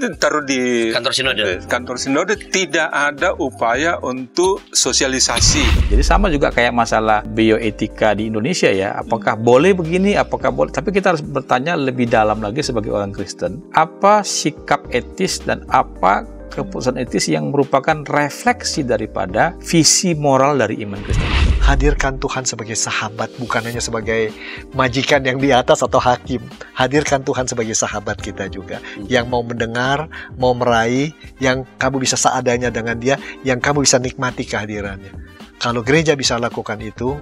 kantor sinode tidak ada upaya untuk sosialisasi. Jadi sama juga kayak masalah bioetika di Indonesia ya, apakah boleh begini, apakah boleh, tapi kita harus bertanya lebih dalam lagi sebagai orang Kristen, apa sikap etis dan apa keputusan etis yang merupakan refleksi daripada visi moral dari iman Kristen. Hadirkan Tuhan sebagai sahabat, bukan hanya sebagai majikan yang di atas atau hakim. Hadirkan Tuhan sebagai sahabat kita juga, yang mau mendengar, mau meraih, yang kamu bisa seadanya dengan dia, yang kamu bisa nikmati kehadirannya. Kalau gereja bisa lakukan itu,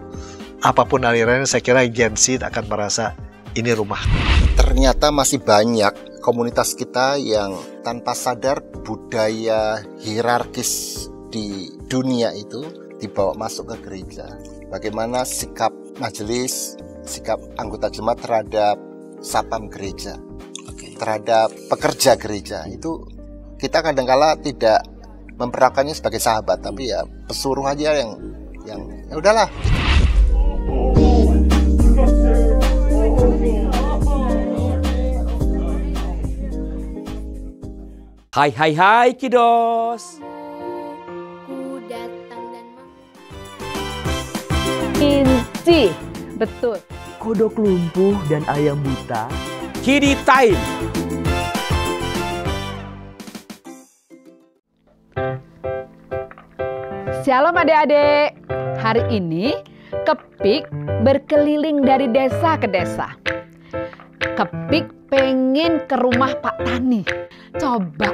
apapun alirannya, saya kira Gen Z akan merasa ini rumah. Ternyata masih banyak komunitas kita yang tanpa sadar budaya hierarkis di dunia itu dibawa masuk ke gereja. Bagaimana sikap majelis, sikap anggota jemaat terhadap satpam gereja, terhadap pekerja gereja, itu kita kadang-kala tidak memperlakukannya sebagai sahabat, tapi ya pesuruh aja yang ya udahlah. Hai kiddos. Inci, betul. Kodok lumpuh dan ayam buta. Kiddy time. Shalom adik-adik. Hari ini Kepik berkeliling dari desa ke desa. Kepik pengen ke rumah Pak Tani. Coba,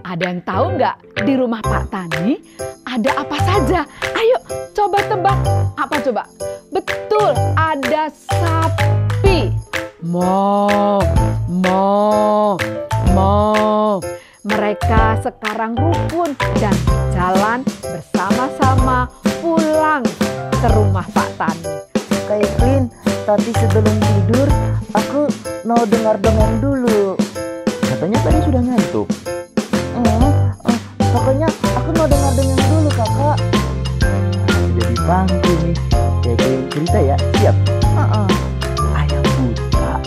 ada yang tahu nggak di rumah Pak Tani ada apa saja? Ayo coba tebak. Apa coba? Betul, ada sapi. Mo. Mereka sekarang rukun dan jalan bersama-sama pulang ke rumah Pak Tani. Kak Evelyn, tapi sebelum tidur aku mau dengar dongeng dulu. Katanya Katanya tadi sudah ngantuk. Pokoknya aku mau dengar dongeng dulu kakak. Jadi pangku nih. Kayak cerita ya, siap? Ayam buta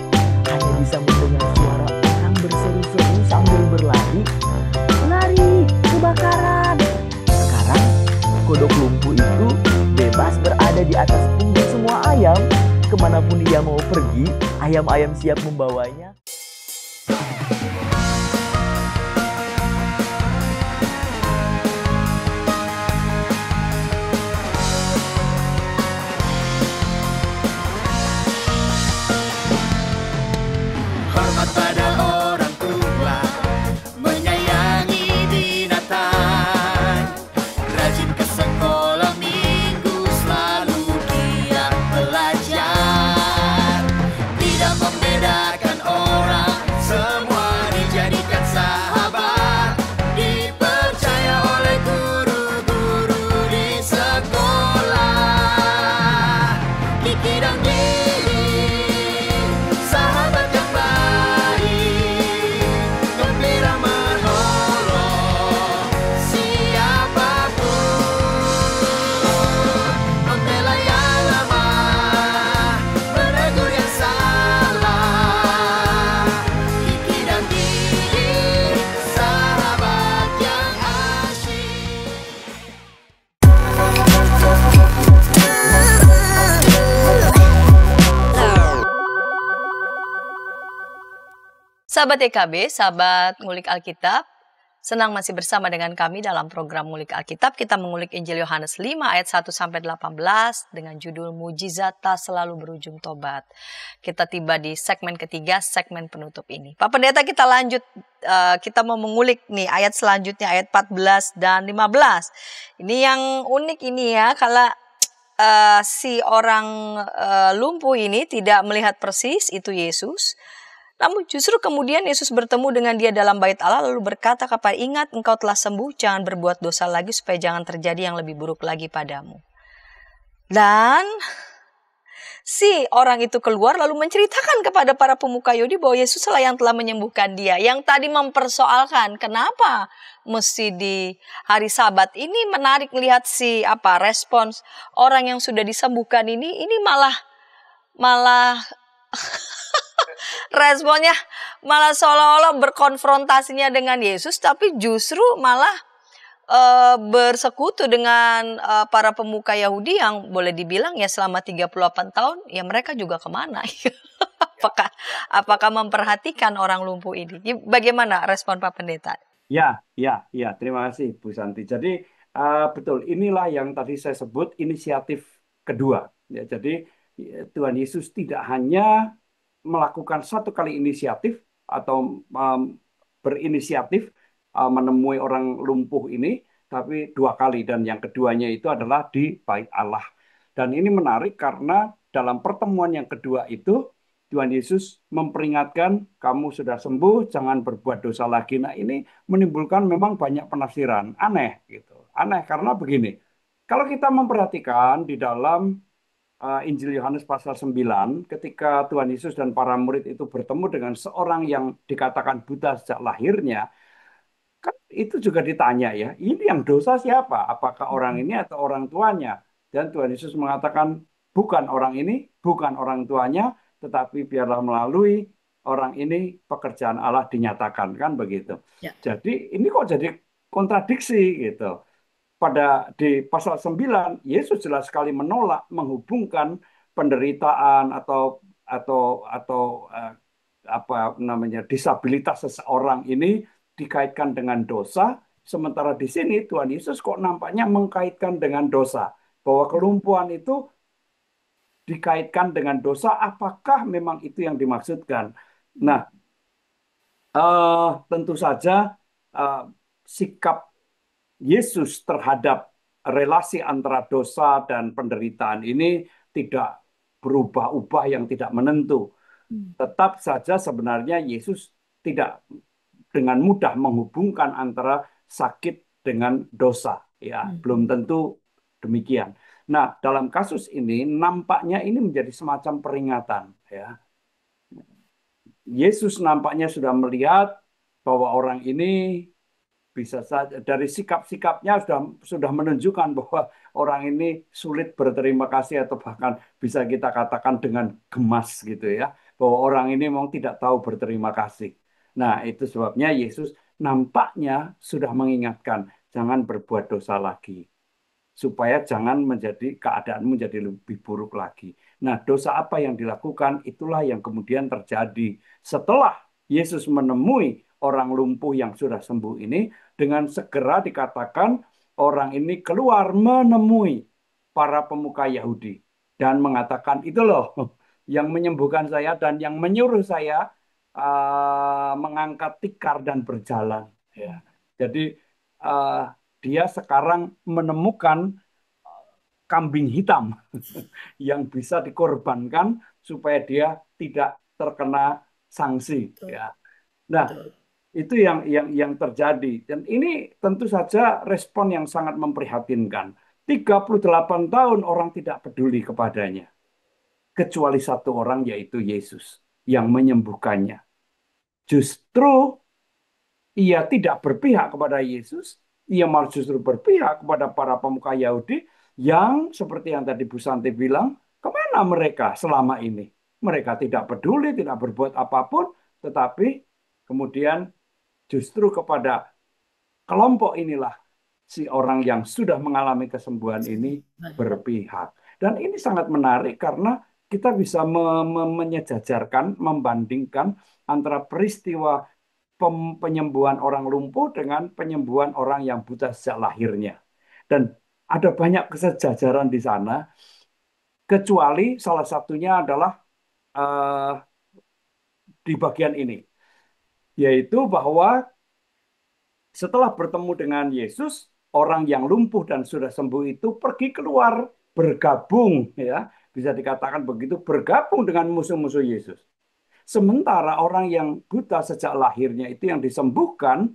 hanya bisa mendengar suara orang berseru-seru sambil berlari. Lari, kebakaran. Sekarang kodok lumpuh itu bebas berada di atas punggung semua ayam. Kemanapun dia mau pergi, ayam-ayam siap membawanya. Hormat pada orang tua, menyayangi binatang, rajin ke sekolah minggu, selalu giat belajar, tidak membedakan orang, semua dijadikan sahabat, dipercaya oleh guru-guru di sekolah. Kiki dan Didi, sahabat yang baik, gembira menolong siapapun, membela yang lemah, menegur yang salah. Kiki dan Didi, sahabat yang asyik. Sahabat EKB, sahabat ngulik Alkitab, senang masih bersama dengan kami dalam program Ngulik Alkitab. Kita mengulik Injil Yohanes 5 ayat 1-18 dengan judul Mujizat Tak Selalu Berujung Tobat. Kita tiba di segmen ketiga, segmen penutup ini. Pak Pendeta, kita lanjut, kita mau mengulik nih ayat selanjutnya, ayat 14 dan 15. Ini yang unik ini ya, kalau si orang lumpuh ini tidak melihat persis itu Yesus. Namun justru kemudian Yesus bertemu dengan dia dalam bait Allah lalu berkata kepada, ingat engkau telah sembuh, jangan berbuat dosa lagi supaya jangan terjadi yang lebih buruk lagi padamu. Dan si orang itu keluar lalu menceritakan kepada para pemuka Yahudi bahwa Yesuslah yang telah menyembuhkan dia. Yang tadi mempersoalkan kenapa mesti di hari Sabat, ini menarik lihat si respons orang yang sudah disembuhkan ini malah responnya malah seolah-olah berkonfrontasinya dengan Yesus, tapi justru malah bersekutu dengan para pemuka Yahudi yang boleh dibilang ya selama 38 tahun ya mereka juga kemana? Apakah memperhatikan orang lumpuh ini? Bagaimana respon Pak Pendeta? Ya, terima kasih Bu Santi. Jadi betul, inilah yang tadi saya sebut inisiatif kedua. Ya, jadi Tuhan Yesus tidak hanya melakukan satu kali inisiatif atau berinisiatif menemui orang lumpuh ini, tapi dua kali, dan yang keduanya itu adalah di bait Allah. Dan ini menarik karena dalam pertemuan yang kedua itu Tuhan Yesus memperingatkan kamu sudah sembuh, jangan berbuat dosa lagi. Nah, ini menimbulkan memang banyak penafsiran aneh gitu. Aneh karena begini. Kalau kita memperhatikan di dalam Injil Yohanes pasal 9, ketika Tuhan Yesus dan para murid itu bertemu dengan seorang yang dikatakan buta sejak lahirnya, kan itu juga ditanya ya, ini yang dosa siapa? Apakah orang ini atau orang tuanya? Dan Tuhan Yesus mengatakan, bukan orang ini, bukan orang tuanya, tetapi biarlah melalui orang ini pekerjaan Allah dinyatakan, kan begitu. Ya. Jadi ini kok jadi kontradiksi gitu. Di pasal 9, Yesus jelas sekali menolak menghubungkan penderitaan atau disabilitas seseorang ini dikaitkan dengan dosa, sementara di sini Tuhan Yesus kok nampaknya mengkaitkan dengan dosa, bahwa kelumpuhan itu dikaitkan dengan dosa. Apakah memang itu yang dimaksudkan? Nah, tentu saja sikap Yesus terhadap relasi antara dosa dan penderitaan ini tidak berubah-ubah yang tidak menentu. Tetap saja sebenarnya Yesus tidak dengan mudah menghubungkan antara sakit dengan dosa. Ya, belum tentu demikian. Nah, dalam kasus ini nampaknya ini menjadi semacam peringatan. Ya. Yesus nampaknya sudah melihat bahwa orang ini bisa saja dari sikap-sikapnya sudah menunjukkan bahwa orang ini sulit berterima kasih atau bahkan bisa kita katakan dengan gemas gitu ya, bahwa orang ini memang tidak tahu berterima kasih. Nah, itu sebabnya Yesus nampaknya sudah mengingatkan jangan berbuat dosa lagi supaya jangan menjadi keadaanmu menjadi lebih buruk lagi. Nah, dosa apa yang dilakukan itulah yang kemudian terjadi setelah Yesus menemui orang lumpuh yang sudah sembuh ini, dengan segera dikatakan orang ini keluar menemui para pemuka Yahudi dan mengatakan, itu loh yang menyembuhkan saya dan yang menyuruh saya mengangkat tikar dan berjalan. Ya. Jadi dia sekarang menemukan kambing hitam yang bisa dikorbankan supaya dia tidak terkena sanksi. Ya. Nah, itu yang terjadi. Dan ini tentu saja respon yang sangat memprihatinkan. 38 tahun orang tidak peduli kepadanya. Kecuali satu orang, yaitu Yesus yang menyembuhkannya. Justru ia tidak berpihak kepada Yesus, ia malah justru berpihak kepada para pemuka Yahudi yang seperti yang tadi Bu Santi bilang, kemana mereka selama ini? Mereka tidak peduli, tidak berbuat apapun, tetapi kemudian justru kepada kelompok inilah si orang yang sudah mengalami kesembuhan ini berpihak. Dan ini sangat menarik karena kita bisa menyejajarkan, membandingkan antara peristiwa penyembuhan orang lumpuh dengan penyembuhan orang yang buta sejak lahirnya. Dan ada banyak kesejajaran di sana, kecuali salah satunya adalah di bagian ini, yaitu bahwa setelah bertemu dengan Yesus, orang yang lumpuh dan sudah sembuh itu pergi keluar bergabung, ya bisa dikatakan begitu, bergabung dengan musuh-musuh Yesus. Sementara orang yang buta sejak lahirnya itu yang disembuhkan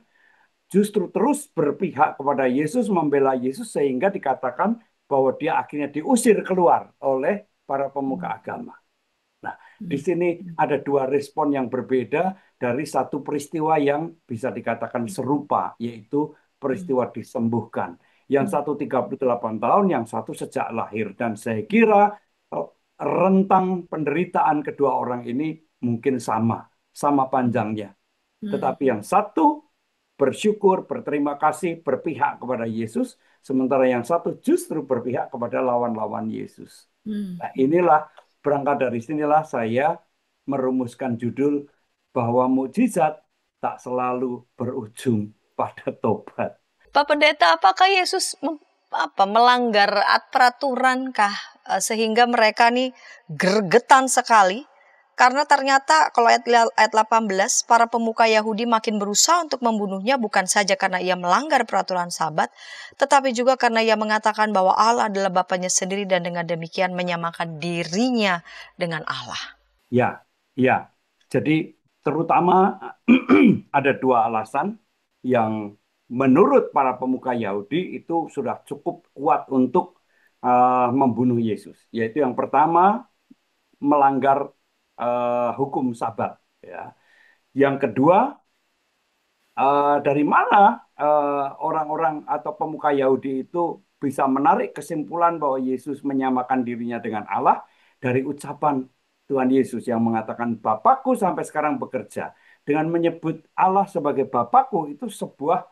justru terus berpihak kepada Yesus, membela Yesus, sehingga dikatakan bahwa dia akhirnya diusir keluar oleh para pemuka agama. Nah, di sini ada dua respon yang berbeda dari satu peristiwa yang bisa dikatakan serupa, yaitu peristiwa disembuhkan. Yang satu 38 tahun, yang satu sejak lahir. Dan saya kira rentang penderitaan kedua orang ini mungkin sama panjangnya. Tetapi yang satu bersyukur, berterima kasih, berpihak kepada Yesus, sementara yang satu justru berpihak kepada lawan-lawan Yesus. Nah, inilah, berangkat dari sinilah saya merumuskan judul bahwa mukjizat tak selalu berujung pada tobat. Pak Pendeta, apakah Yesus melanggar peraturan kah sehingga mereka nih gregetan sekali? Karena ternyata kalau ayat 18, para pemuka Yahudi makin berusaha untuk membunuhnya bukan saja karena ia melanggar peraturan Sabat, tetapi juga karena ia mengatakan bahwa Allah adalah Bapanya sendiri dan dengan demikian menyamakan dirinya dengan Allah. Ya. Jadi terutama ada dua alasan yang menurut para pemuka Yahudi itu sudah cukup kuat untuk membunuh Yesus. Yaitu yang pertama, melanggar hukum Sabat. Ya. Yang kedua, dari mana orang-orang atau pemuka Yahudi itu bisa menarik kesimpulan bahwa Yesus menyamakan dirinya dengan Allah dari ucapan Tuhan Yesus yang mengatakan Bapakku sampai sekarang bekerja. Dengan menyebut Allah sebagai Bapakku itu sebuah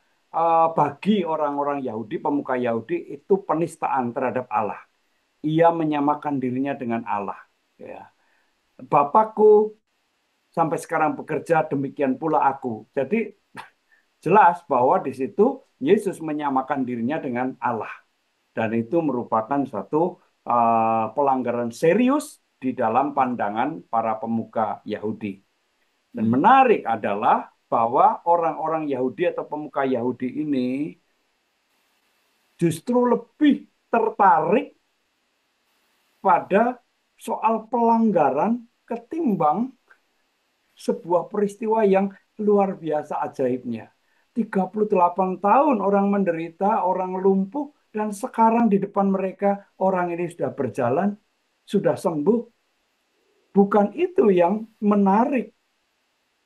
bagi orang-orang Yahudi, pemuka Yahudi itu penistaan terhadap Allah. Ia menyamakan dirinya dengan Allah. Ya. Bapakku sampai sekarang bekerja, demikian pula aku. Jadi jelas bahwa di situ Yesus menyamakan dirinya dengan Allah. Dan itu merupakan satu pelanggaran serius di dalam pandangan para pemuka Yahudi. Dan menarik adalah bahwa orang-orang Yahudi atau pemuka Yahudi ini justru lebih tertarik pada soal pelanggaran ketimbang sebuah peristiwa yang luar biasa ajaibnya. 38 tahun orang menderita, orang lumpuh, dan sekarang di depan mereka orang ini sudah berjalan, sudah sembuh. Bukan itu yang menarik,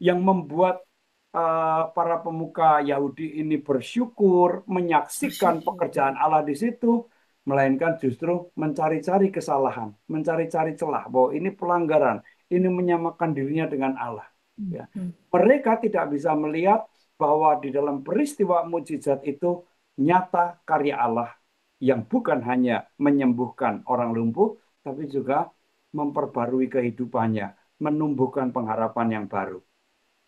yang membuat para pemuka Yahudi ini bersyukur menyaksikan pekerjaan Allah di situ, melainkan justru mencari-cari kesalahan, mencari-cari celah bahwa ini pelanggaran, ini menyamakan dirinya dengan Allah. Ya. Mereka tidak bisa melihat bahwa di dalam peristiwa mukjizat itu nyata karya Allah yang bukan hanya menyembuhkan orang lumpuh, tapi juga memperbarui kehidupannya, menumbuhkan pengharapan yang baru.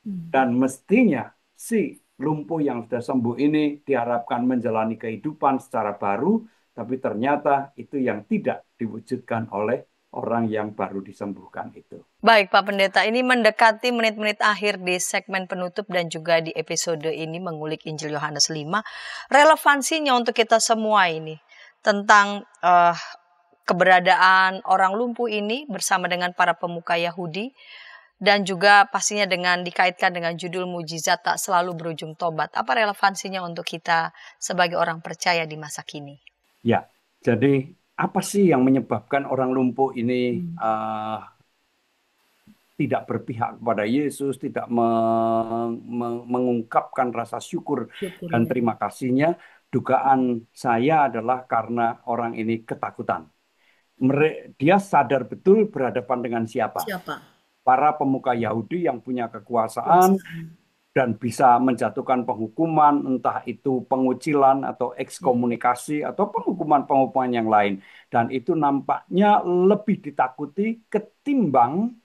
Dan mestinya si lumpuh yang sudah sembuh ini diharapkan menjalani kehidupan secara baru, tapi ternyata itu yang tidak diwujudkan oleh orang yang baru disembuhkan itu. Baik Pak Pendeta, ini mendekati menit-menit akhir di segmen penutup dan juga di episode ini mengulik Injil Yohanes 5. Relevansinya untuk kita semua ini tentang keberadaan orang lumpuh ini bersama dengan para pemuka Yahudi, dan juga pastinya dengan dikaitkan dengan judul mujizat tak selalu berujung tobat. Apa relevansinya untuk kita sebagai orang percaya di masa kini? Ya, jadi apa sih yang menyebabkan orang lumpuh ini tidak berpihak kepada Yesus, tidak mengungkapkan rasa syukur dan terima kasihnya? Dugaan saya adalah karena orang ini ketakutan. Dia sadar betul berhadapan dengan siapa? Para pemuka Yahudi yang punya kekuasaan dan bisa menjatuhkan penghukuman, entah itu pengucilan atau ekskomunikasi atau penghukuman-penghukuman yang lain. Dan itu nampaknya lebih ditakuti ketimbang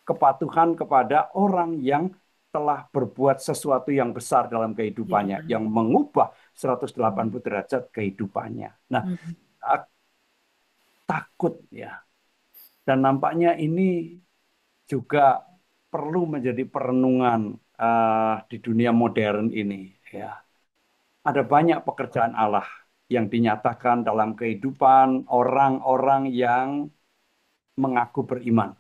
kepatuhan kepada orang yang telah berbuat sesuatu yang besar dalam kehidupannya, yang mengubah 180 derajat kehidupannya. Nah, takut ya. Dan nampaknya ini juga perlu menjadi perenungan di dunia modern ini. Ya, ada banyak pekerjaan Allah yang dinyatakan dalam kehidupan orang-orang yang mengaku beriman.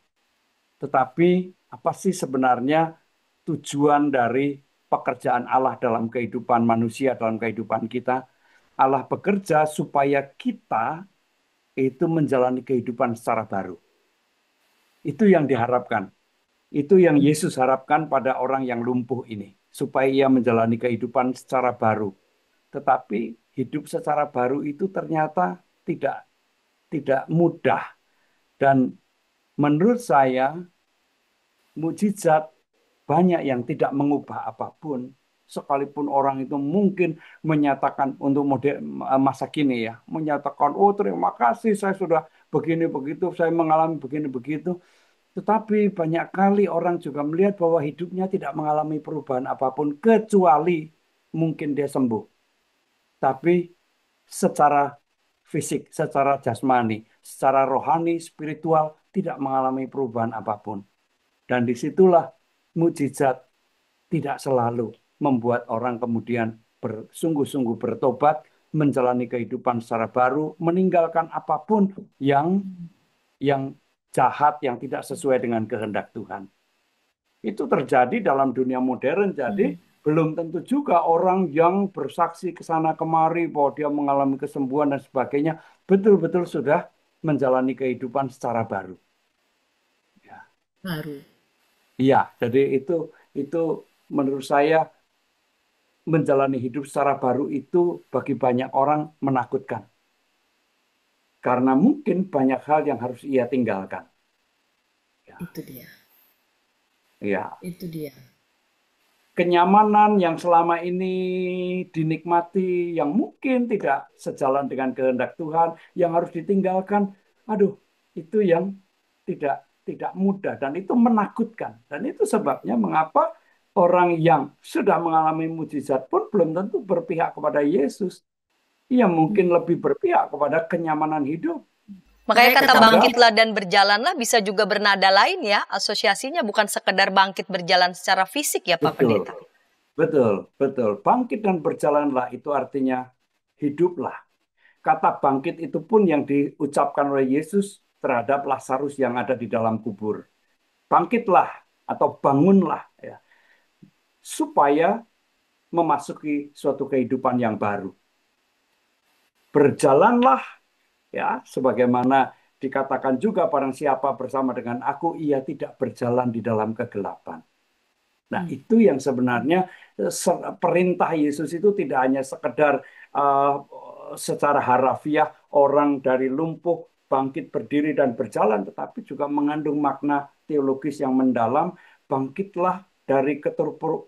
Tetapi apa sih sebenarnya tujuan dari pekerjaan Allah dalam kehidupan manusia, dalam kehidupan kita? Allah bekerja supaya kita itu menjalani kehidupan secara baru. Itu yang diharapkan. Itu yang Yesus harapkan pada orang yang lumpuh ini. Supaya ia menjalani kehidupan secara baru. Tetapi hidup secara baru itu ternyata tidak mudah. Dan menurut saya, mukjizat banyak yang tidak mengubah apapun. Sekalipun orang itu mungkin menyatakan untuk masa kini ya, menyatakan, oh terima kasih saya sudah begini begitu, saya mengalami begini begitu. Tetapi banyak kali orang juga melihat bahwa hidupnya tidak mengalami perubahan apapun kecuali mungkin dia sembuh. Tapi secara fisik, secara jasmani, secara rohani, spiritual tidak mengalami perubahan apapun. Dan disitulah mukjizat tidak selalu membuat orang kemudian bersungguh-sungguh bertobat, menjalani kehidupan secara baru, meninggalkan apapun yang jahat, yang tidak sesuai dengan kehendak Tuhan. Itu terjadi dalam dunia modern, jadi belum tentu juga orang yang bersaksi ke sana kemari bahwa dia mengalami kesembuhan dan sebagainya, betul-betul sudah menjalani kehidupan secara baru. Ya. Baru. Iya, jadi itu menurut saya menjalani hidup secara baru itu bagi banyak orang menakutkan. Karena mungkin banyak hal yang harus ia tinggalkan. Ya. Itu dia. Ya. Itu dia. Kenyamanan yang selama ini dinikmati, yang mungkin tidak sejalan dengan kehendak Tuhan, yang harus ditinggalkan, aduh, itu yang tidak mudah dan itu menakutkan. Dan itu sebabnya mengapa orang yang sudah mengalami mukjizat pun belum tentu berpihak kepada Yesus. Ia mungkin lebih berpihak kepada kenyamanan hidup. Makanya kata bangkitlah dan berjalanlah bisa juga bernada lain ya. Asosiasinya bukan sekedar bangkit berjalan secara fisik ya Pak Pendeta. Betul. Bangkit dan berjalanlah itu artinya hiduplah. Kata bangkit itu pun yang diucapkan oleh Yesus terhadap Lazarus yang ada di dalam kubur. Bangkitlah atau bangunlah ya, supaya memasuki suatu kehidupan yang baru. Berjalanlah ya, sebagaimana dikatakan juga barang siapa bersama dengan aku, ia tidak berjalan di dalam kegelapan. Nah, itu yang sebenarnya perintah Yesus itu tidak hanya sekedar secara harafiah orang dari lumpuh bangkit berdiri dan berjalan, tetapi juga mengandung makna teologis yang mendalam. Bangkitlah dari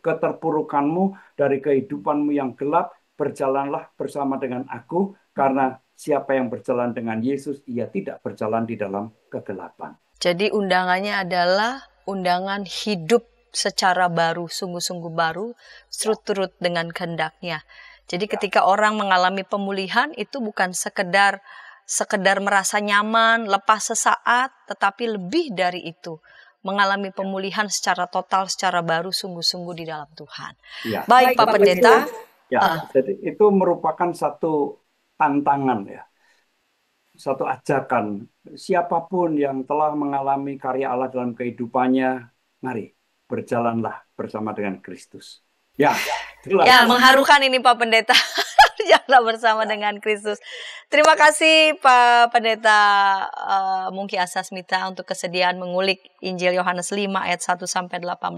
keterpurukanmu, dari kehidupanmu yang gelap, berjalanlah bersama dengan aku, karena siapa yang berjalan dengan Yesus, ia tidak berjalan di dalam kegelapan. Jadi undangannya adalah undangan hidup secara baru, sungguh-sungguh baru, turut dengan kehendaknya. Jadi ketika orang mengalami pemulihan, itu bukan sekedar merasa nyaman, lepas sesaat, tetapi lebih dari itu, mengalami pemulihan secara total, secara baru, sungguh-sungguh di dalam Tuhan. Ya. Baik Pak Pendeta. Jadi itu merupakan satu tantangan ya. Satu ajakan, siapapun yang telah mengalami karya Allah dalam kehidupannya, mari berjalanlah bersama dengan Kristus. Ya, jelas. Ya, mengharukan ini Pak Pendeta. Berjalanlah bersama dengan Kristus. Terima kasih Pak Pendeta Mungki Asasmita untuk kesediaan mengulik Injil Yohanes 5 ayat 1 sampai 18.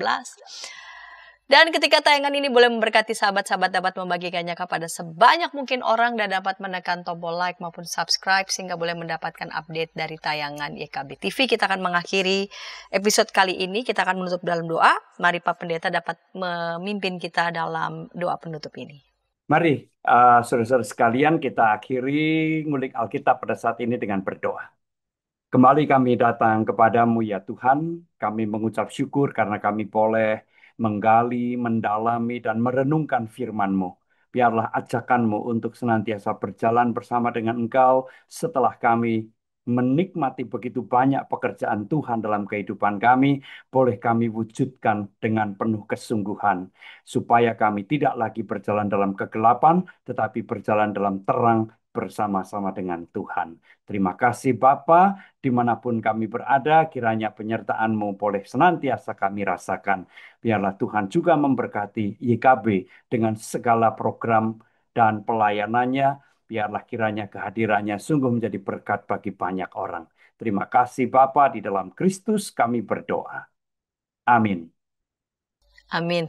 Dan ketika tayangan ini boleh memberkati sahabat-sahabat, dapat membagikannya kepada sebanyak mungkin orang dan dapat menekan tombol like maupun subscribe sehingga boleh mendapatkan update dari tayangan YKB TV. Kita akan mengakhiri episode kali ini, kita akan menutup dalam doa. Mari Pak Pendeta dapat memimpin kita dalam doa penutup ini. Mari saudara-saudara sekalian, kita akhiri ngulik Alkitab pada saat ini dengan berdoa. Kembali kami datang kepadamu ya Tuhan, kami mengucap syukur karena kami boleh menggali, mendalami, dan merenungkan firman-Mu. Biarlah ajakan-Mu untuk senantiasa berjalan bersama dengan Engkau setelah kami menikmati begitu banyak pekerjaan Tuhan dalam kehidupan kami, boleh kami wujudkan dengan penuh kesungguhan, supaya kami tidak lagi berjalan dalam kegelapan, tetapi berjalan dalam terang bersama-sama dengan Tuhan. Terima kasih Bapa, dimanapun kami berada, kiranya penyertaan-Mu boleh senantiasa kami rasakan. Biarlah Tuhan juga memberkati YKB dengan segala program dan pelayanannya. Biarlah kiranya kehadirannya sungguh menjadi berkat bagi banyak orang. Terima kasih Bapa, di dalam Kristus kami berdoa. Amin. Amin.